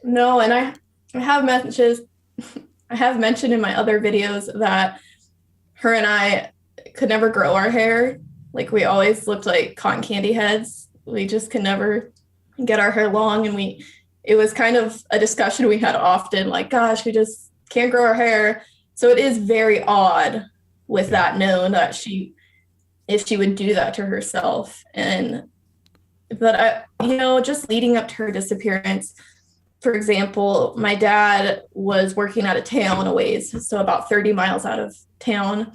No, and I have mentioned in my other videos that her and I could never grow our hair. Like, we always looked like cotton candy heads. We just could never get our hair long, and it was kind of a discussion we had often, like, gosh, we just can't grow our hair. So it is very odd with that known that if she would do that to herself. And But just leading up to her disappearance, for example, my dad was working out of town a ways, so about 30 miles out of town.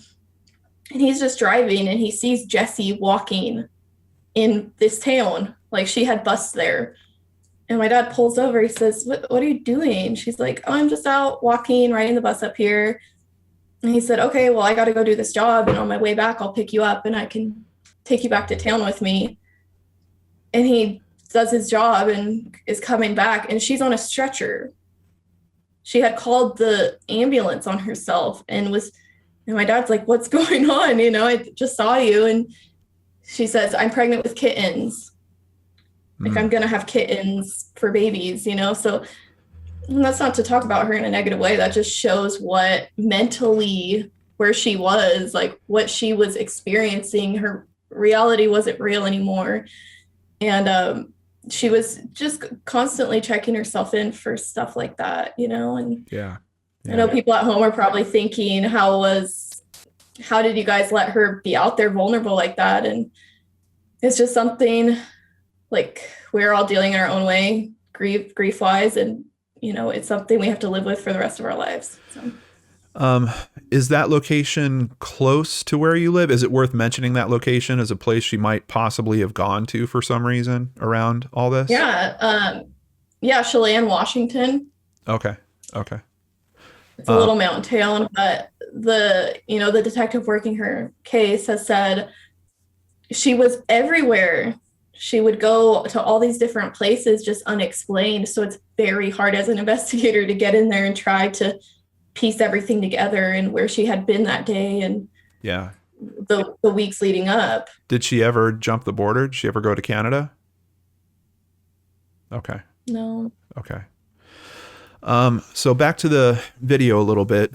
And he's just driving and he sees Jessie walking in this town. Like, she had bus there. And my dad pulls over. He says, what are you doing? She's like, oh, I'm just out walking, riding the bus up here. And he said, okay, well, I got to go do this job. And on my way back, I'll pick you up and I can take you back to town with me. And he does his job and is coming back. And she's on a stretcher. She had called the ambulance on herself and my dad's like, what's going on? I just saw you. And she says, I'm pregnant with kittens. Like, I'm going to have kittens for babies, So that's not to talk about her in a negative way. That just shows what mentally, where she was, like what she was experiencing. Her reality wasn't real anymore. And she was just constantly checking herself in for stuff like that, And yeah. I know people at home are probably thinking, how did you guys let her be out there vulnerable like that? And it's just something, like, we're all dealing in our own way, grief wise. And, it's something we have to live with for the rest of our lives. So. Is that location close to where you live? Is it worth mentioning that location as a place she might possibly have gone to for some reason around all this? Yeah. Chelan, Washington. Okay. It's a little mountain town, but the detective working her case has said she was everywhere. She would go to all these different places just unexplained. So it's very hard as an investigator to get in there and try to piece everything together and where she had been that day and the weeks leading up. Did she ever jump the border? Did she ever go to Canada? Okay. No. Okay. So back to the video a little bit.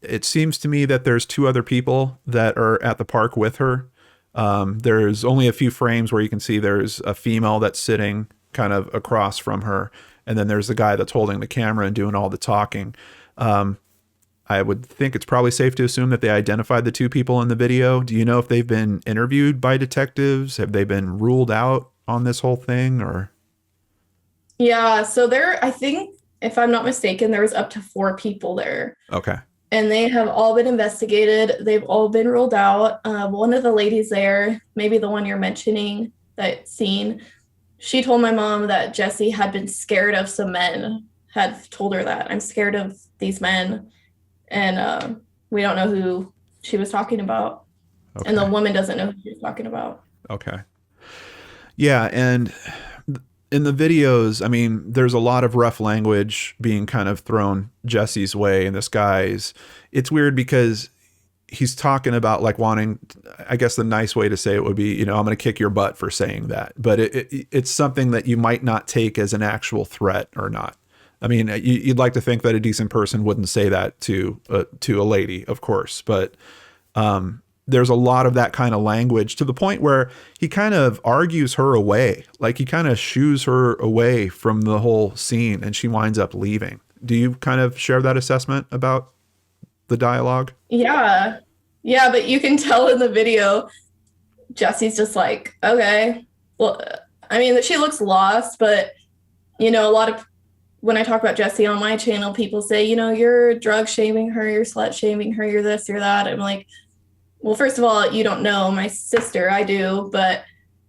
It seems to me that there's two other people that are at the park with her. There's only a few frames where you can see there's a female that's sitting kind of across from her. And then there's the guy that's holding the camera and doing all the talking. I would think it's probably safe to assume that they identified the two people in the video. Do you know if they've been interviewed by detectives? Have they been ruled out on this whole thing, or? Yeah, so I think, if I'm not mistaken, there was up to 4 people there. Okay. And they have all been investigated. They've all been ruled out. One of the ladies there, maybe the one you're mentioning, that scene, she told my mom that Jessie had been scared of some men, had told her that, I'm scared of these men. And we don't know who she was talking about. Okay. And the woman doesn't know who she was talking about. Okay. Yeah, and in the videos, I mean, there's a lot of rough language being kind of thrown Jessie's way, and this guy's, it's weird because he's talking about like wanting, I guess the nice way to say it would be, I'm going to kick your butt for saying that. But it's something that you might not take as an actual threat or not. I mean, you'd like to think that a decent person wouldn't say that to a lady, of course, but there's a lot of that kind of language to the point where he kind of argues her away. Like, he kind of shoos her away from the whole scene and she winds up leaving. Do you kind of share that assessment about the dialogue? Yeah, but you can tell in the video, Jessie's just like, okay, well, I mean, she looks lost, but, a lot of, when I talk about Jessie on my channel, people say, you're drug shaming her, you're slut shaming her, you're this, you're that. I'm like, well, first of all, you don't know my sister, I do, but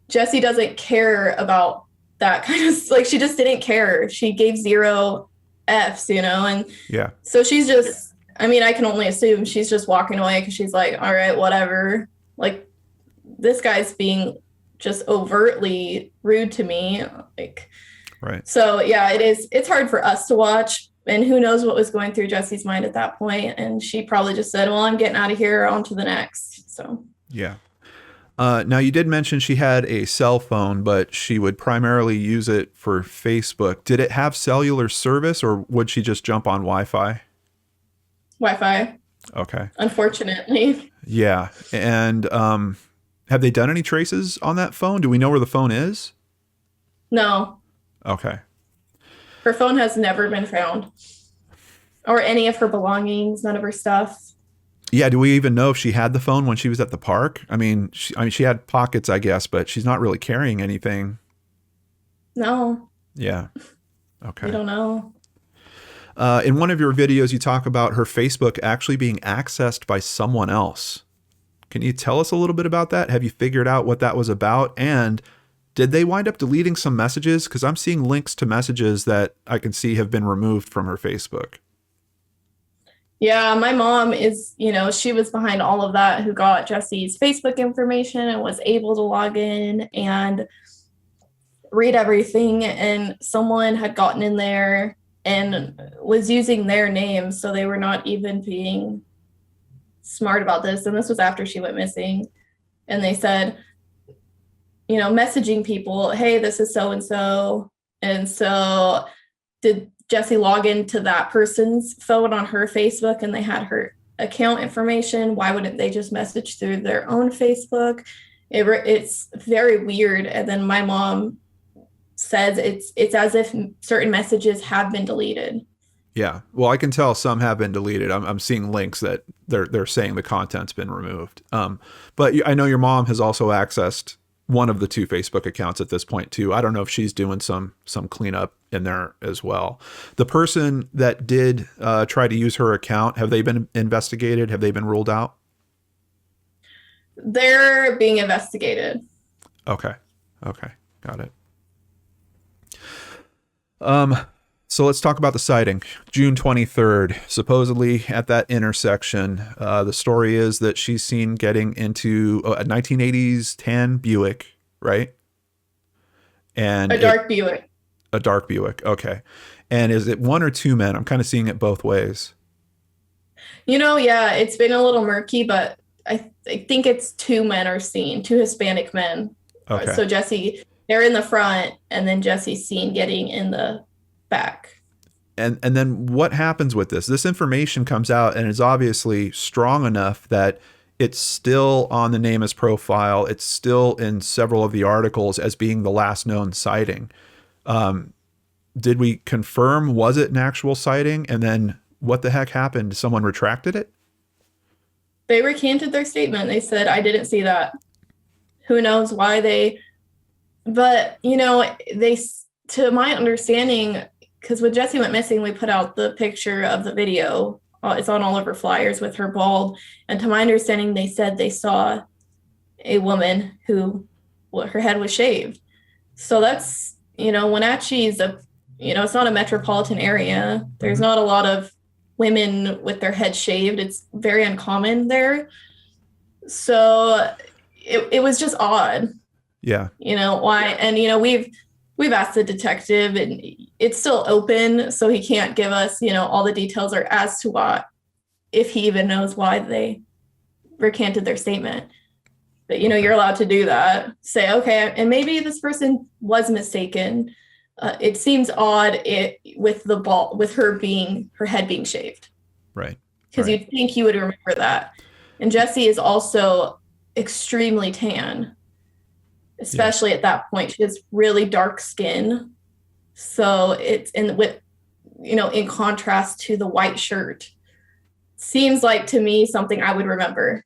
Jessie doesn't care about that kind of, like, she just didn't care. She gave 0 Fs, and yeah. So she's just, I mean, I can only assume she's just walking away because she's like, all right, whatever. Like, this guy's being just overtly rude to me. Like, right. So yeah, it's hard for us to watch, and who knows what was going through Jessie's mind at that point. And she probably just said, well, I'm getting out of here, on to the next. So yeah. Now, you did mention she had a cell phone, but she would primarily use it for Facebook. Did it have cellular service, or would she just jump on Wi-Fi? Wi-Fi. Okay. Unfortunately. Yeah. And have they done any traces on that phone? Do we know where the phone is? No. Okay. Her phone has never been found, or any of her belongings, none of her stuff. Yeah. Do we even know if she had the phone when she was at the park? I mean, she had pockets, I guess, but she's not really carrying anything No, Yeah. we Okay. don't know. In one of your videos, you talk about her Facebook actually being accessed by someone else. Can you tell us a little bit about that? Have you figured out what that was about? And did they wind up deleting some messages? Because I'm seeing links to messages that I can see have been removed from her Facebook. Yeah, my mom is, she was behind all of that, who got Jesse's Facebook information and was able to log in and read everything. And someone had gotten in there and was using their name. So they were not even being smart about this. And this was after she went missing. And they said, messaging people, hey, this is so and so. And so did Jessie log into that person's phone on her Facebook and they had her account information? Why wouldn't they just message through their own Facebook? It's very weird. And then my mom says it's as if certain messages have been deleted. Yeah. Well, I can tell some have been deleted. I'm seeing links that they're saying the content's been removed. But I know your mom has also accessed one of the two Facebook accounts at this point too. I don't know if she's doing some cleanup in there as well. The person that did try to use her account, have they been investigated? Have they been ruled out? They're being investigated. Okay. Got it. So let's talk about the sighting. June 23rd, supposedly at that intersection. The story is that she's seen getting into a 1980s tan Buick, right? And a dark Buick. A dark Buick, okay. And is it one or two men? I'm kind of seeing it both ways. Yeah, it's been a little murky, but I think it's two men are seen, two Hispanic men. Okay. So Jessie, they're in the front, and then Jessie's seen getting in the back. And then what happens with this? This information comes out and is obviously strong enough that it's still on the NamUs profile. It's still in several of the articles as being the last known sighting. Did we confirm, was it an actual sighting? And then what the heck happened? Someone retracted it? They recanted their statement. They said, I didn't see that. Who knows why but to my understanding, because when Jessie went missing, we put out the picture of the video. It's on all of her flyers with her bald. And to my understanding, they said they saw a woman who, her head was shaved. So that's, Wenatchee is it's not a metropolitan area. There's not a lot of women with their head shaved. It's very uncommon there. So it was just odd. Yeah. Why? And, we've asked the detective, and it's still open, so he can't give us, all the details or as to what, if he even knows why they recanted their statement. But, you're allowed to do that. Say, okay, and maybe this person was mistaken. It seems odd with her head being shaved. Right. Because you'd think you would remember that. And Jessie is also extremely tan. Especially at that point, she has really dark skin. So it's in contrast to the white shirt. Seems like to me something I would remember.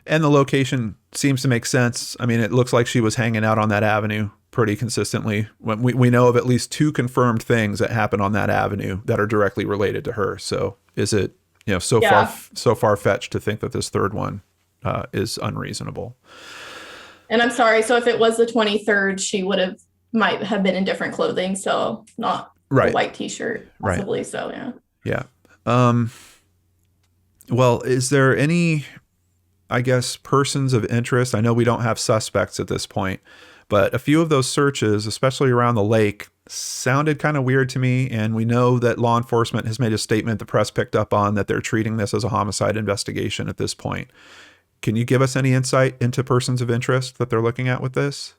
And the location seems to make sense. I mean, it looks like she was hanging out on that avenue pretty consistently. When we know of at least two confirmed things that happen on that avenue that are directly related to her. So is it, so far-fetched to think that this third one is unreasonable? And I'm sorry. So if it was the 23rd, she might have been in different clothing. So not a white t-shirt, possibly. Right. So, yeah. Yeah. Well, is there any, I guess, persons of interest? I know we don't have suspects at this point, but a few of those searches, especially around the lake, sounded kind of weird to me. And we know that law enforcement has made a statement the press picked up on that they're treating this as a homicide investigation at this point. Can you give us any insight into persons of interest that they're looking at with this?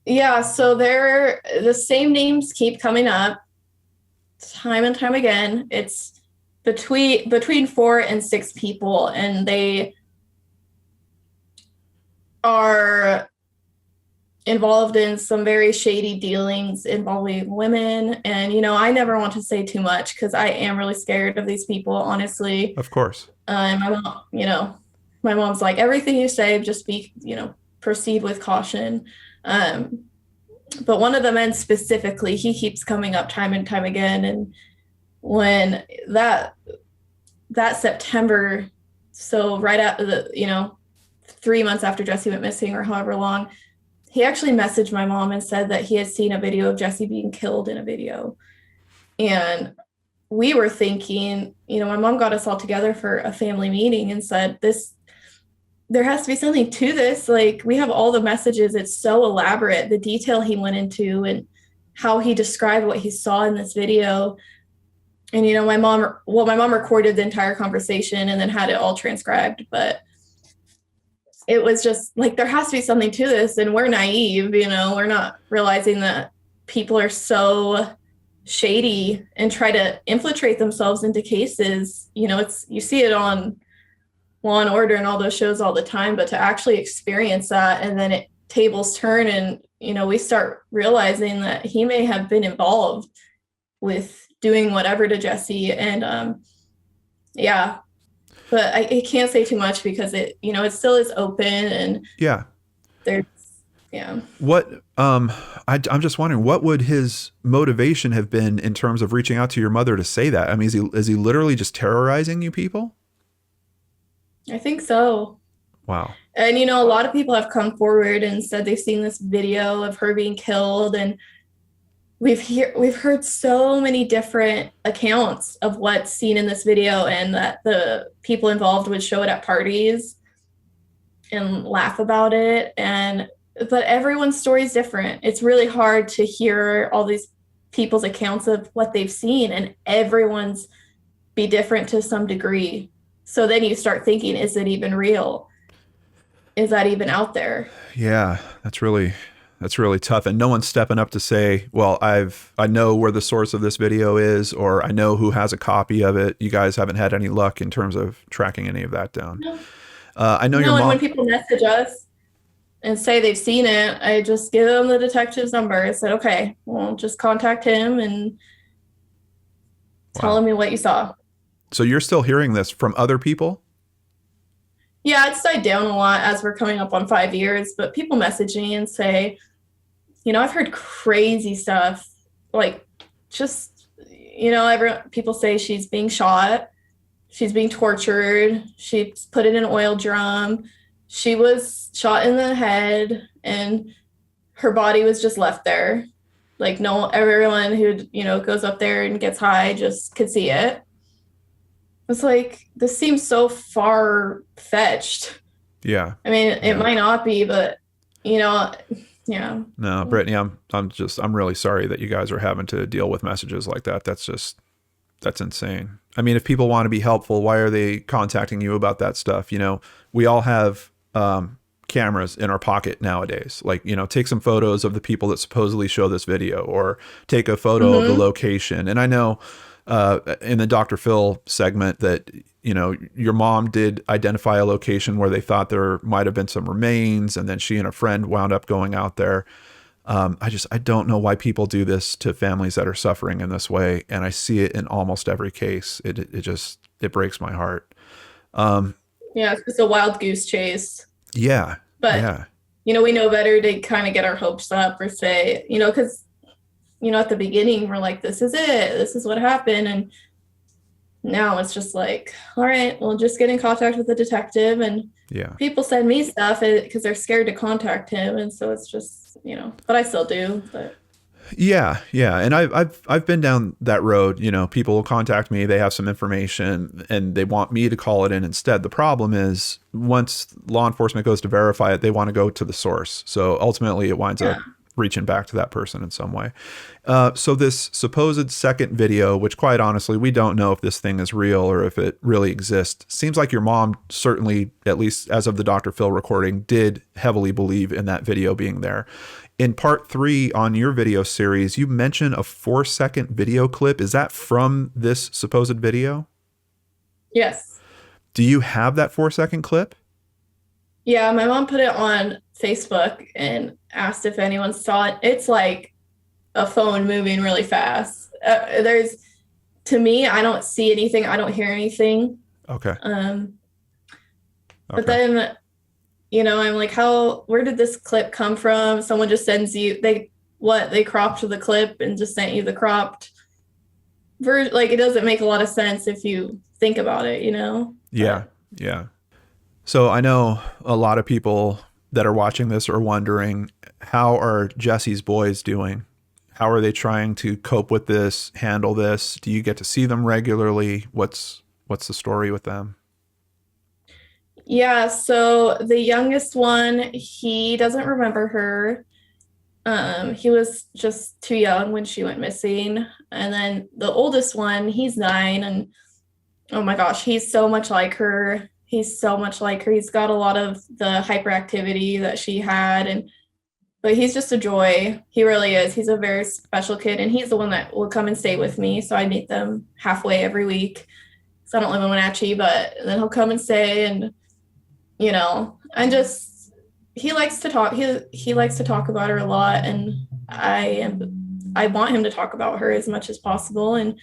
Yeah, so the same names keep coming up time and time again. It's between 4 and 6 people, and they are involved in some very shady dealings involving women. And, I never want to say too much because I am really scared of these people, honestly. Of course. My mom, my mom's like, everything you say, just be, proceed with caution. But one of the men specifically, he keeps coming up time and time again. And when that September, so right after the, 3 months after Jessie went missing or however long, he actually messaged my mom and said that he had seen a video of Jessie being killed in a video. And we were thinking, my mom got us all together for a family meeting and said, there has to be something to this. Like, we have all the messages. It's so elaborate, the detail he went into and how he described what he saw in this video. And, my mom recorded the entire conversation and then had it all transcribed. But it was just like, there has to be something to this. And we're naive, we're not realizing that people are so shady and try to infiltrate themselves into cases. You see it on Law and Order and all those shows all the time, but to actually experience that, and then tables turn and, we start realizing that he may have been involved with doing whatever to Jessie. And but I can't say too much because it still is open and What I'm just wondering, what would his motivation have been in terms of reaching out to your mother to say that? I mean, is he literally just terrorizing you people? I think so. Wow. And, a lot of people have come forward and said they've seen this video of her being killed. And we've heard so many different accounts of what's seen in this video, and that the people involved would show it at parties and laugh about it. But everyone's story is different. It's really hard to hear all these people's accounts of what they've seen, and everyone's be different to some degree. So then you start thinking, is it even real? Is that even out there? Yeah, that's really tough. And no one's stepping up to say, well, I know where the source of this video is, or I know who has a copy of it. You guys haven't had any luck in terms of tracking any of that down. No. I know your mom. And when people message us and say they've seen it, I just give them the detective's number. I said, okay, well, just contact him and tell me what you saw. So you're still hearing this from other people? Yeah, it's died down a lot as we're coming up on 5 years, but people message me and say, I've heard crazy stuff. Like, just, people say she's being shot, she's being tortured, she's put in an oil drum, she was shot in the head, and her body was just left there. Like, everyone who, goes up there and gets high just could see it. It's like, this seems so far-fetched. Yeah. I mean, it might not be, but, yeah. No, Brittany, I'm really sorry that you guys are having to deal with messages like that. That's insane. I mean, if people want to be helpful, why are they contacting you about that stuff? We all have cameras in our pocket nowadays. Like, take some photos of the people that supposedly show this video, or take a photo of the location. And I know in the Dr. Phil segment that, your mom did identify a location where they thought there might have been some remains, and then she and a friend wound up going out there. I don't know why people do this to families that are suffering in this way. And I see it in almost every case. It breaks my heart. Yeah, it's just a wild goose chase. Yeah. But, yeah. We know better to kind of get our hopes up, or say, because, at the beginning we're like, this is it, this is what happened. And now it's just like, all right, we'll just get in contact with the detective. And people send me stuff because they're scared to contact him. And so it's just, but I still do. But yeah. And I've been down that road. People will contact me, they have some information and they want me to call it in instead. The problem is, once law enforcement goes to verify it, they want to go to the source. So ultimately it winds up reaching back to that person in some way. So this supposed second video, which quite honestly, we don't know if this thing is real or if it really exists. Seems like your mom certainly, at least as of the Dr. Phil recording, did heavily believe in that video being there. In part 3 on your video series, you mention a 4-second video clip. Is that from this supposed video? Yes. Do you have that 4-second clip? Yeah, my mom put it on Facebook and asked if anyone saw it. It's like a phone moving really fast. To me, I don't see anything. I don't hear anything. Okay. But then, I'm like, where did this clip come from? Someone just sends you, what, they cropped the clip and just sent you the cropped version. Like, it doesn't make a lot of sense if you think about it, you know? Yeah. Yeah. So I know a lot of people that are watching this are wondering, how are Jessie's boys doing? How are they trying to cope with this, handle this? Do you get to see them regularly? What's the story with them? Yeah, so the youngest one, he doesn't remember her. He was just too young when she went missing. And then the oldest one, he's 9, and oh my gosh, he's so much like her. He's so much like her. He's got a lot of the hyperactivity that she had, but he's just a joy. He really is. He's a very special kid, and he's the one that will come and stay with me. So I meet them halfway every week. So I don't live in Wenatchee, but then he'll come and stay, and and just he likes to talk. He likes to talk about her a lot, and I want him to talk about her as much as possible. And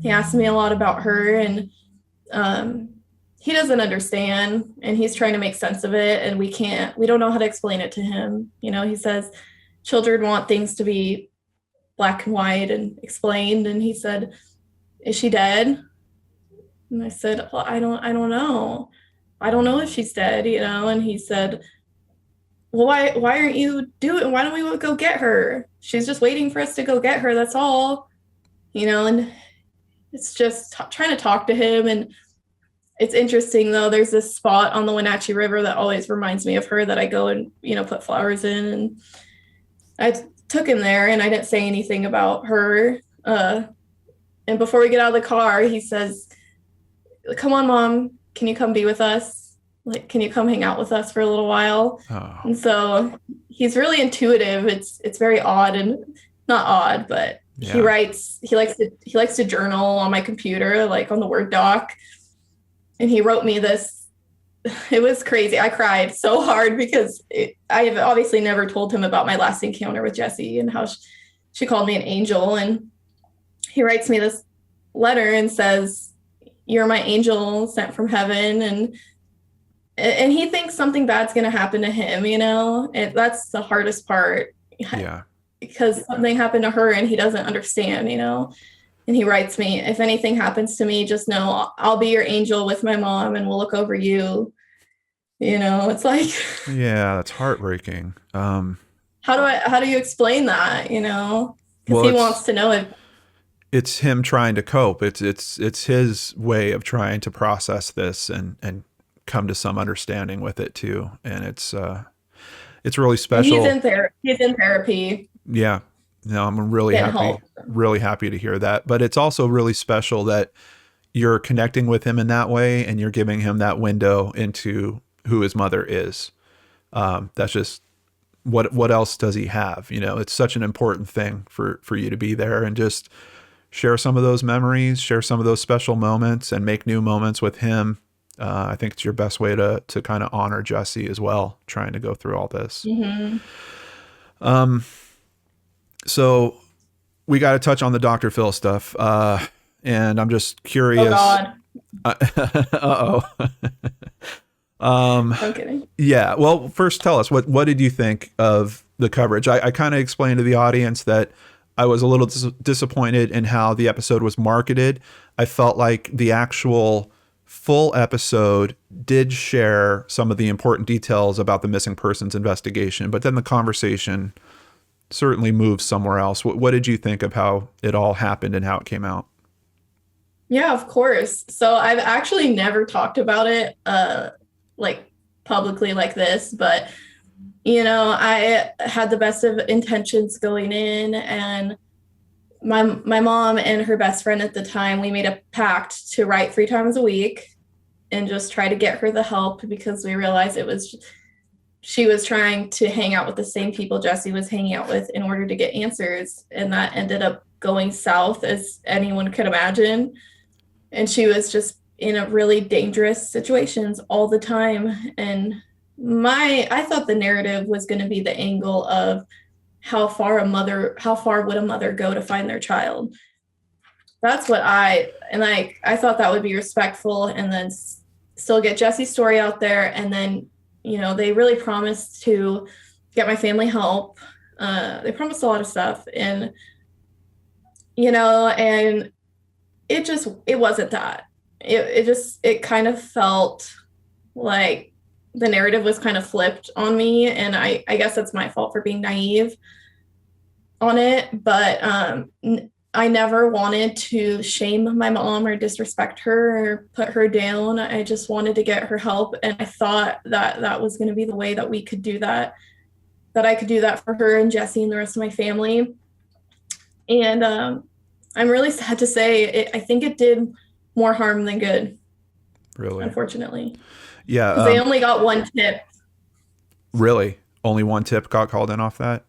he asks me a lot about her, and he doesn't understand, and he's trying to make sense of it, and we don't know how to explain it to him. He says children want things to be black and white and explained, and he said, "Is she dead?" And I said, "Well, I don't know. I don't know if she's dead, and he said, "Well, why aren't you why don't we go get her? She's just waiting for us to go get her, that's all." And it's just trying to talk to him. And it's interesting, though. There's this spot on the Wenatchee River that always reminds me of her that I go and, put flowers in. And I took him there, and I didn't say anything about her. And before we get out of the car, he says, "Come on, Mom, can you come be with us? Like, can you come hang out with us for a little while?" Oh. And so he's really intuitive. It's very odd, and not odd, but Yeah. he writes. He likes to journal on my computer, like on the Word doc. And he wrote me this. It was crazy. I cried so hard because I have obviously never told him about my last encounter with Jessie and how she called me an angel. And he writes me this letter and says, "You're my angel sent from heaven." And he thinks something bad's going to happen to him, and that's the hardest part. Yeah. Because something happened to her and he doesn't understand, And he writes me, "If anything happens to me, just know I'll be your angel with my mom, and we'll look over you." It's like, Yeah, that's heartbreaking. how do you explain that? Because Well, he wants to know if it's him trying to cope. It's his way of trying to process this and come to some understanding with it too. And it's really special. He's in therapy. Yeah. No, I'm really happy to hear that. But it's also really special that you're connecting with him in that way, and you're giving him that window into who his mother is. That's just what else does he have? It's such an important thing for you to be there and just share some of those memories, share some of those special moments, and make new moments with him. I think it's your best way to kind of honor Jessie as well, trying to go through all this. Mm-hmm. So we got to touch on the Dr. Phil stuff. And I'm just curious. Oh, God. Uh-oh. I'm kidding. Yeah. Well, first tell us, what did you think of the coverage? I kind of explained to the audience that I was a little disappointed in how the episode was marketed. I felt like the actual full episode did share some of the important details about the missing persons investigation, but then the conversation certainly moves somewhere else. What did you think of how it all happened and how it came out? Yeah, of course. So I've actually never talked about it like publicly like this, but I had the best of intentions going in, and my mom and her best friend at the time, we made a pact to write 3 times a week and just try to get her the help, because we realized she was trying to hang out with the same people Jessie was hanging out with in order to get answers. And that ended up going south, as anyone could imagine. And she was just in a really dangerous situations all the time. And I thought the narrative was going to be the angle of how far would a mother go to find their child. That's what I thought that would be respectful, and then still get Jessie's story out there. And then, they really promised to get my family help. They promised a lot of stuff, and and it wasn't that. It kind of felt like the narrative was kind of flipped on me, and I guess that's my fault for being naive on it. But I never wanted to shame my mom or disrespect her or put her down. I just wanted to get her help, and I thought that that was going to be the way that we could do that, that I could do that for her and Jessie and the rest of my family. And I'm really sad to say I think it did more harm than good. Really? Unfortunately. Yeah. They only got one tip. Really? Only one tip got called in off that?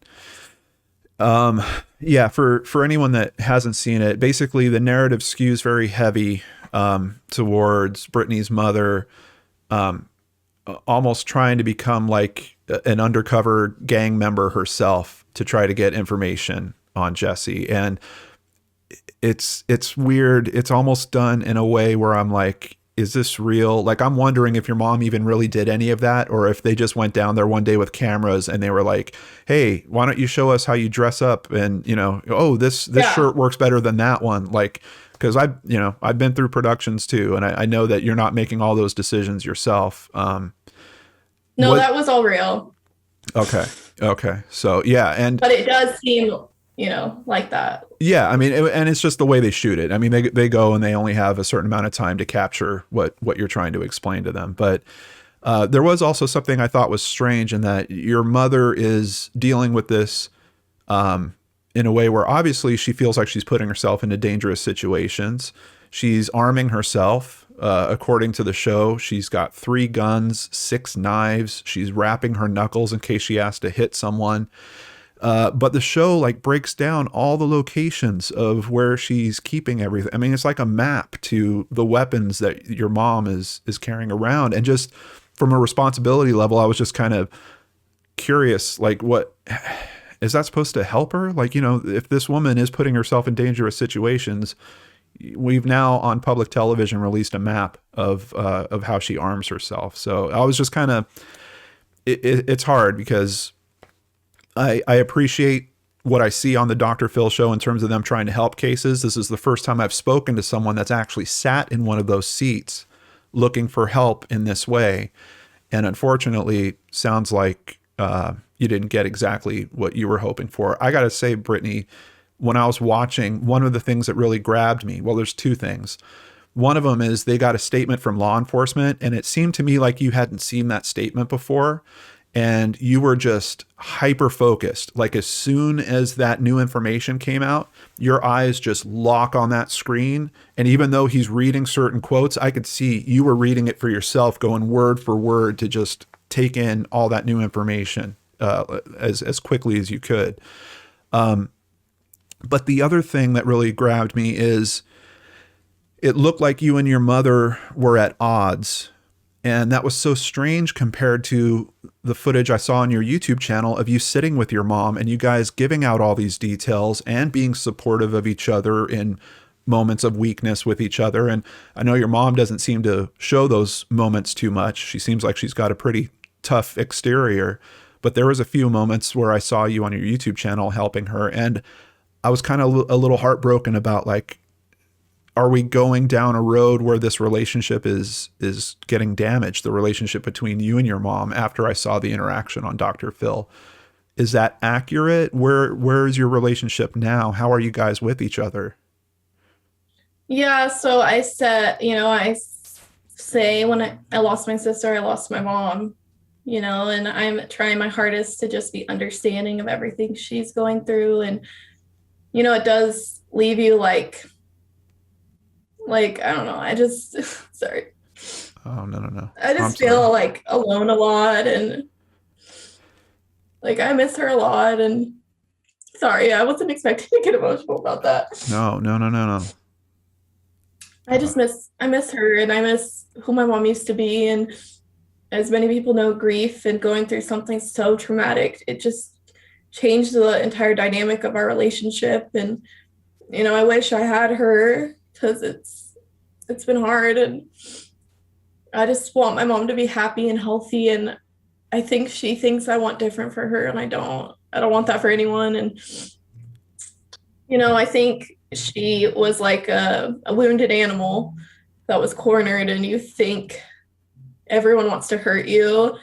Yeah, for anyone that hasn't seen it, basically the narrative skews very heavy towards Brittany's mother almost trying to become like an undercover gang member herself to try to get information on Jessie. And it's weird. It's almost done in a way where I'm like, is this real? Like, I'm wondering if your mom even really did any of that, or if they just went down there one day with cameras and they were like, hey, why don't you show us how you dress up? And, oh, this shirt works better than that one. Like, because I've been through productions too. And I know that you're not making all those decisions yourself. No, that was all real. Okay. So yeah. But it does seem, like that. Yeah, I mean, and it's just the way they shoot it. I mean, they go and they only have a certain amount of time to capture what you're trying to explain to them. But there was also something I thought was strange in that your mother is dealing with this in a way where obviously she feels like she's putting herself into dangerous situations. She's arming herself. According to the show, she's got 3 guns, 6 knives. She's wrapping her knuckles in case she has to hit someone. But the show like breaks down all the locations of where she's keeping everything. I mean, it's like a map to the weapons that your mom is carrying around. And just from a responsibility level, I was just kind of curious, like, what is that supposed to help her? Like, if this woman is putting herself in dangerous situations, we've now on public television released a map of how she arms herself. So I was just kind of, it's hard because I appreciate what I see on the Dr. Phil show in terms of them trying to help cases. This is the first time I've spoken to someone that's actually sat in one of those seats looking for help in this way. And unfortunately, sounds like you didn't get exactly what you were hoping for. I got to say, Brittany, when I was watching, one of the things that really grabbed me, well, there's 2 things. One of them is they got a statement from law enforcement, and it seemed to me like you hadn't seen that statement before. And you were just hyper focused. Like, as soon as that new information came out, your eyes just lock on that screen. And even though he's reading certain quotes, I could see you were reading it for yourself, going word for word to just take in all that new information as quickly as you could. But the other thing that really grabbed me is it looked like you and your mother were at odds. And that was so strange compared to the footage I saw on your YouTube channel of you sitting with your mom and you guys giving out all these details and being supportive of each other in moments of weakness with each other. And I know your mom doesn't seem to show those moments too much. She seems like she's got a pretty tough exterior, but there was a few moments where I saw you on your YouTube channel helping her. And I was kind of a little heartbroken about, like, are we going down a road where this relationship is getting damaged, the relationship between you and your mom, after I saw the interaction on Dr. Phil? Is that accurate? Where is your relationship now? How are you guys with each other? Yeah, so I said, I say when I lost my sister, I lost my mom, and I'm trying my hardest to just be understanding of everything she's going through. And, it does leave you like, I don't know. I just, sorry. Oh, no. I just feel like alone a lot, and like I miss her a lot. And sorry, I wasn't expecting to get emotional about that. No. I miss her, and I miss who my mom used to be. And as many people know, grief and going through something so traumatic, it just changed the entire dynamic of our relationship. And, I wish I had her, because it's been hard, and I just want my mom to be happy and healthy. And I think she thinks I want different for her, and I don't. I don't want that for anyone. And, you know, I think she was like a wounded animal that was cornered, and you think everyone wants to hurt you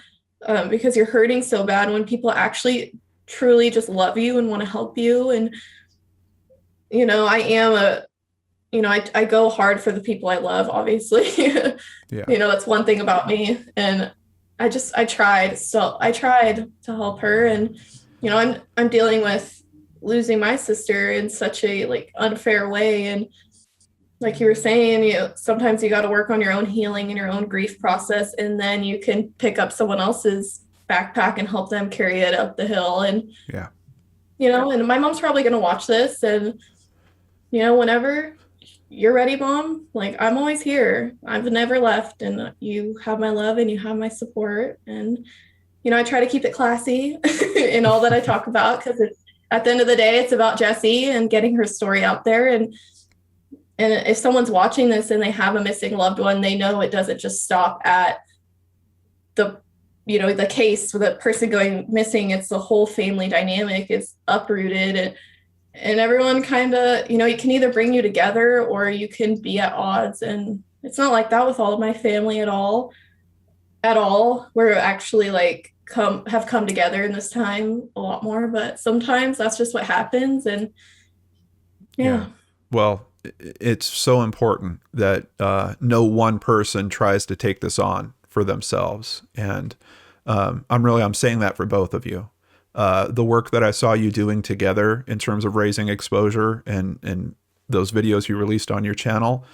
because you're hurting so bad when people actually truly just love you and want to help you. And, you know, I go hard for the people I love, obviously. Yeah. You know, that's one thing about me. And I tried to help her. And, you know, I'm dealing with losing my sister in such a like unfair way. And like you were saying, you know, sometimes you got to work on your own healing and your own grief process, and then you can pick up someone else's backpack and help them carry it up the hill. And, Yeah. you know, and my mom's probably going to watch this, and, you know, whenever you're ready, Mom, like, I'm always here. I've never left, and you have my love and you have my support. And, you know, I try to keep it classy in all that I talk about, because at the end of the day, it's about Jessie and getting her story out there. And if someone's watching this and they have a missing loved one, they know it doesn't just stop at the case with the person going missing. It's the whole family dynamic is uprooted, and everyone kind of, you know, it can either bring you together or you can be at odds. And it's not like that with all of my family at all. We're actually like have come together in this time a lot more, but sometimes that's just what happens. And yeah. Well, it's so important that no one person tries to take this on for themselves. And I'm saying that for both of you. The work that I saw you doing together in terms of raising exposure and those videos you released on your channel,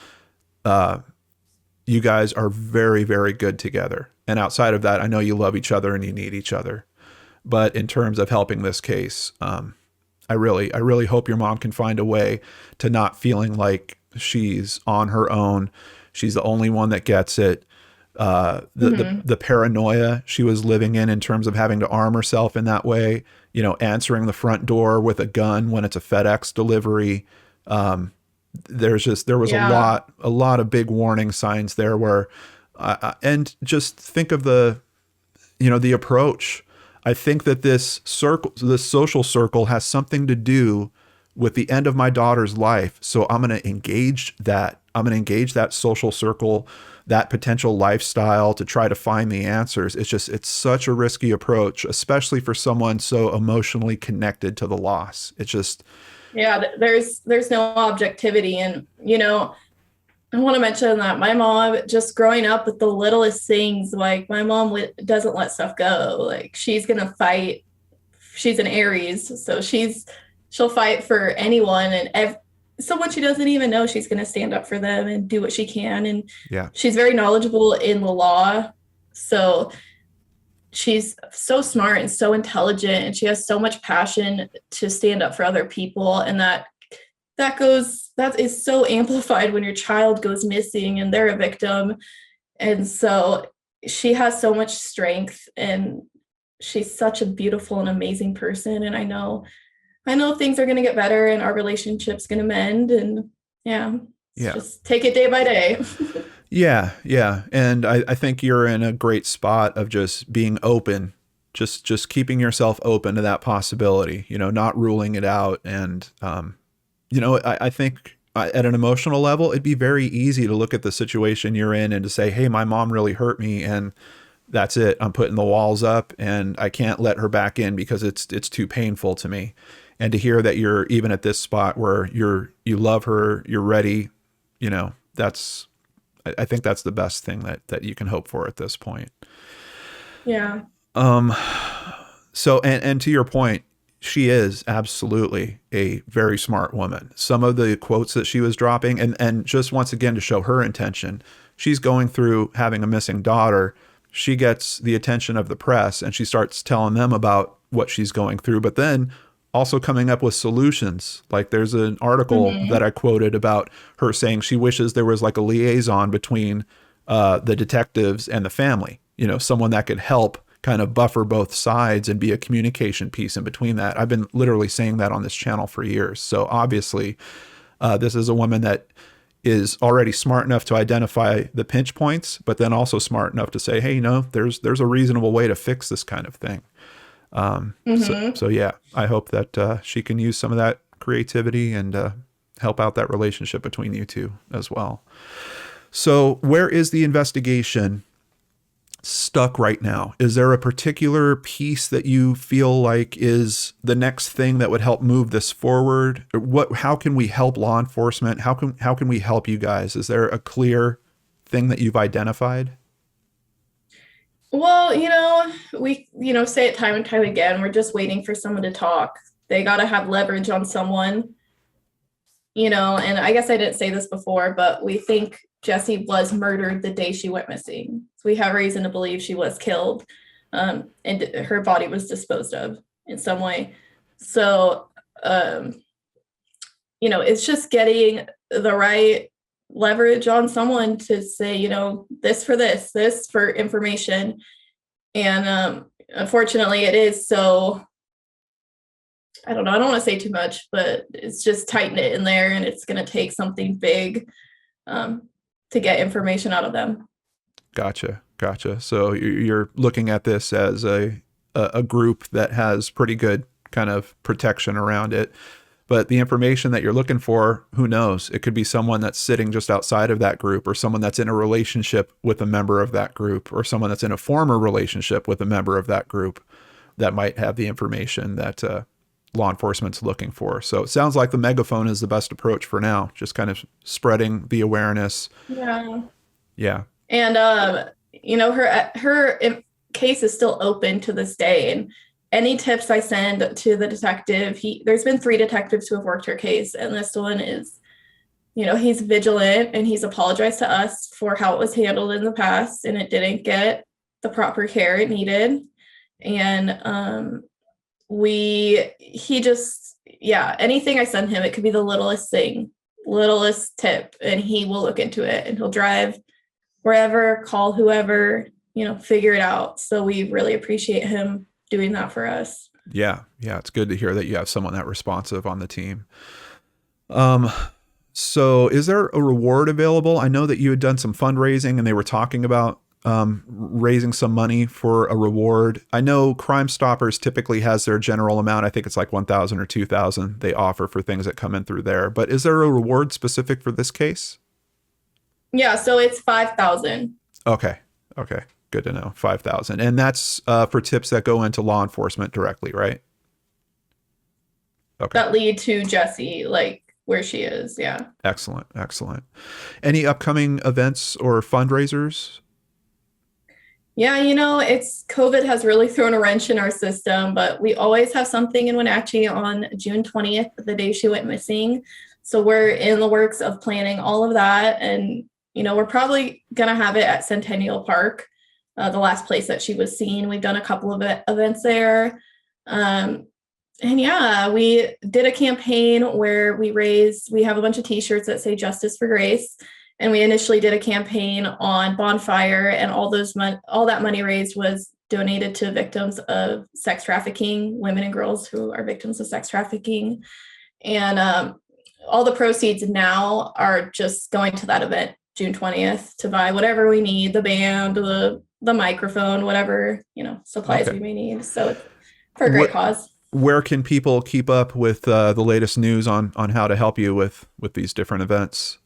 you guys are very, very good together. And outside of that, I know you love each other and you need each other. But in terms of helping this case, I really hope your mom can find a way to not feeling like she's on her own. She's the only one that gets it. The paranoia she was living in terms of having to arm herself in that way, you know, answering the front door with a gun when it's a FedEx delivery. There was a lot of big warning signs there where, and just think of the approach. I think that this social circle has something to do with the end of my daughter's life. So I'm going to engage that. I'm going to engage that social circle, that potential lifestyle to try to find the answers. It's such a risky approach, especially for someone so emotionally connected to the loss. It's just, yeah, there's no objectivity. And, you know, I want to mention that my mom, just growing up with the littlest things, like my mom doesn't let stuff go. Like, she's going to fight. She's an Aries, so she'll fight for anyone, and someone she doesn't even know, she's going to stand up for them and do what she can. And yeah, she's very knowledgeable in the law. So she's so smart and so intelligent, and she has so much passion to stand up for other people. And that is so amplified when your child goes missing and they're a victim. And so she has so much strength, and she's such a beautiful and amazing person. And I know things are going to get better and our relationship's going to mend. And just take it day by day. Yeah. And I think you're in a great spot of just being open, just keeping yourself open to that possibility, you know, not ruling it out. And, you know, I think at an emotional level, it'd be very easy to look at the situation you're in and to say, hey, my mom really hurt me, and that's it. I'm putting the walls up and I can't let her back in because it's too painful to me. And to hear that you're even at this spot where you love her, you're ready, you know, I think that's the best thing that you can hope for at this point. Yeah. So, and to your point, she is absolutely a very smart woman. Some of the quotes that she was dropping, and just once again to show her intention, she's going through having a missing daughter. She gets the attention of the press and she starts telling them about what she's going through, but then also coming up with solutions. Like, there's an article that I quoted about her saying she wishes there was like a liaison between the detectives and the family, you know, someone that could help kind of buffer both sides and be a communication piece in between that. I've been literally saying that on this channel for years. So obviously this is a woman that is already smart enough to identify the pinch points, but then also smart enough to say, hey, you know, there's a reasonable way to fix this kind of thing. So yeah, I hope that she can use some of that creativity and help out that relationship between you two as well. So where is the investigation stuck right now? Is there a particular piece that you feel like is the next thing that would help move this forward? How can we help law enforcement? How can we help you guys? Is there a clear thing that you've identified? Well, we, say it time and time again, we're just waiting for someone to talk. They got to have leverage on someone, and I guess I didn't say this before, but we think Jessie was murdered the day she went missing. So we have reason to believe she was killed, and her body was disposed of in some way. So, it's just getting the right leverage on someone to say, this for information. And unfortunately it is. So I don't know. I don't want to say too much, but it's just tighten it in there, and it's going to take something big to get information out of them. Gotcha. So you're looking at this as a group that has pretty good kind of protection around it. But the information that you're looking for, who knows? It could be someone that's sitting just outside of that group, or someone that's in a relationship with a member of that group, or someone that's in a former relationship with a member of that group that might have the information that law enforcement's looking for. So it sounds like the megaphone is the best approach for now, just kind of spreading the awareness. Yeah. And, her case is still open to this day. And any tips I send to the detective, there's been 3 detectives who have worked her case. And this one is, he's vigilant, and he's apologized to us for how it was handled in the past, and it didn't get the proper care it needed. And anything I send him, it could be the littlest thing, littlest tip, and he will look into it, and he'll drive wherever, call whoever, figure it out. So we really appreciate him doing that for us. Yeah. It's good to hear that you have someone that responsive on the team. So is there a reward available? I know that you had done some fundraising, and they were talking about raising some money for a reward. I know Crime Stoppers typically has their general amount. I think it's like $1,000 or $2,000 they offer for things that come in through there. But is there a reward specific for this case? Yeah, so it's $5,000. Okay. Good to know. $5,000. And that's for tips that go into law enforcement directly, right? Okay. That lead to Jessie, like where she is. Yeah. Excellent. Any upcoming events or fundraisers? Yeah, it's COVID has really thrown a wrench in our system, but we always have something in Wenatchee on June 20th, the day she went missing. So we're in the works of planning all of that. And, we're probably going to have it at Centennial Park, the last place that she was seen. We've done a couple of events there. And yeah, we did a campaign where we have a bunch of t-shirts that say Justice for Grace. And we initially did a campaign on Bonfire, and all that money raised was donated to victims of sex trafficking, women and girls who are victims of sex trafficking. And all the proceeds now are just going to that event, June 20th, to buy whatever we need, the band, the microphone, whatever, supplies we may need. So it's for a great cause. Where can people keep up with the latest news on how to help you with these different events?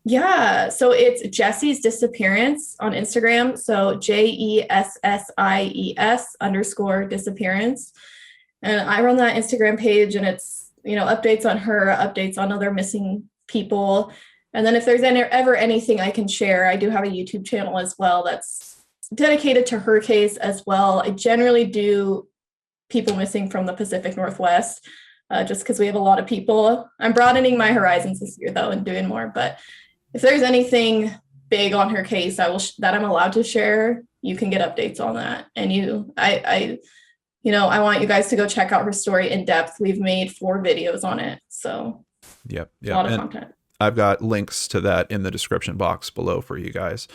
Yeah, so it's Jessie's Disappearance on Instagram. So JESSIES_disappearance. And I run that Instagram page, and it's, updates on her, updates on other missing people. And then if there's ever anything I can share, I do have a YouTube channel as well that's dedicated to her case as well. I generally do people missing from the Pacific Northwest, just because we have a lot of people. I'm broadening my horizons this year, though, and doing more. But if there's anything big on her case, that I'm allowed to share, you can get updates on that. And I want you guys to go check out her story in depth. We've made 4 videos on it. So yep. A lot of content. I've got links to that in the description box below for you guys.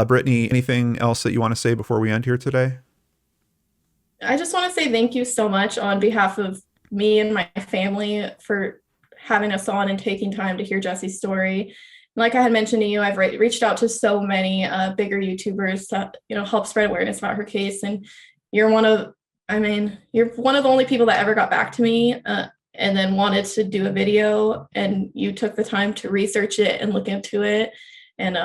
Brittany, anything else that you want to say before we end here today? I just want to say thank you so much on behalf of me and my family for having us on and taking time to hear Jessie's story. Like I had mentioned to you, I've reached out to so many bigger YouTubers to help spread awareness about her case, and you're one of I mean, you're one of the only people that ever got back to me and then wanted to do a video, and you took the time to research it and look into it. And,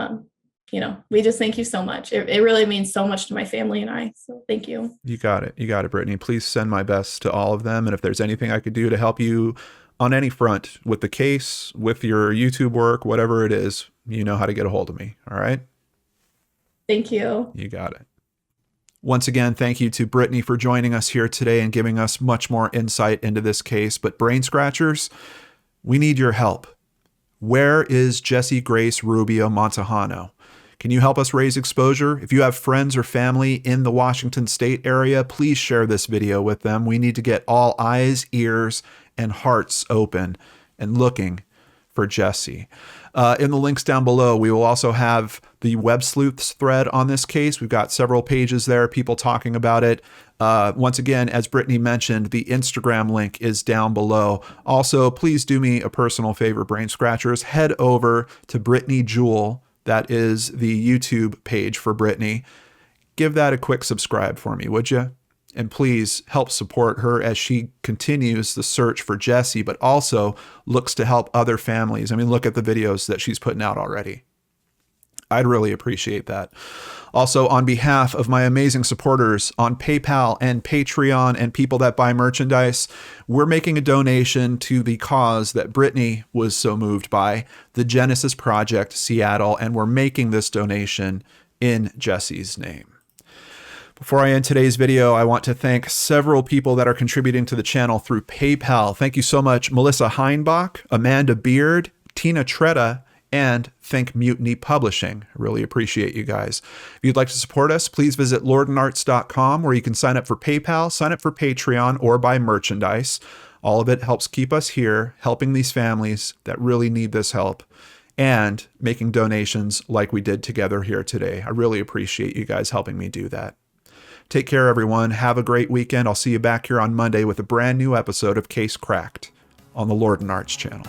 we just thank you so much. It really means so much to my family and I. So thank you. You got it. You got it, Brittany. Please send my best to all of them. And if there's anything I could do to help you on any front with the case, with your YouTube work, whatever it is, you know how to get a hold of me. All right. Thank you. You got it. Once again, thank you to Brittany for joining us here today and giving us much more insight into this case. But brain scratchers, we need your help. Where is Jessie Grace Rubio Montejano? Can you help us raise exposure? If you have friends or family in the Washington State area, please share this video with them. We need to get all eyes, ears, and hearts open and looking for Jessie. In the links down below, we will also have the Web Sleuths thread on this case. We've got several pages there, people talking about it. Once again, as Brittany mentioned, the Instagram link is down below. Also, please do me a personal favor, brain scratchers. Head over to Brittany Jewell. That is the YouTube page for Brittany. Give that a quick subscribe for me, would you? And please help support her as she continues the search for Jessie, but also looks to help other families. I mean, look at the videos that she's putting out already. I'd really appreciate that. Also, on behalf of my amazing supporters on PayPal and Patreon and people that buy merchandise, we're making a donation to the cause that Brittany was so moved by, the Genesis Project Seattle, and we're making this donation in Jessie's name. Before I end today's video, I want to thank several people that are contributing to the channel through PayPal. Thank you so much, Melissa Heinbach, Amanda Beard, Tina Tretta, and Think Mutiny Publishing. I really appreciate you guys. If you'd like to support us, please visit lordandarts.com, where you can sign up for PayPal, sign up for Patreon, or buy merchandise. All of it helps keep us here, helping these families that really need this help, and making donations like we did together here today. I really appreciate you guys helping me do that. Take care, everyone. Have a great weekend. I'll see you back here on Monday with a brand new episode of Case Cracked on the Lord and Arts channel.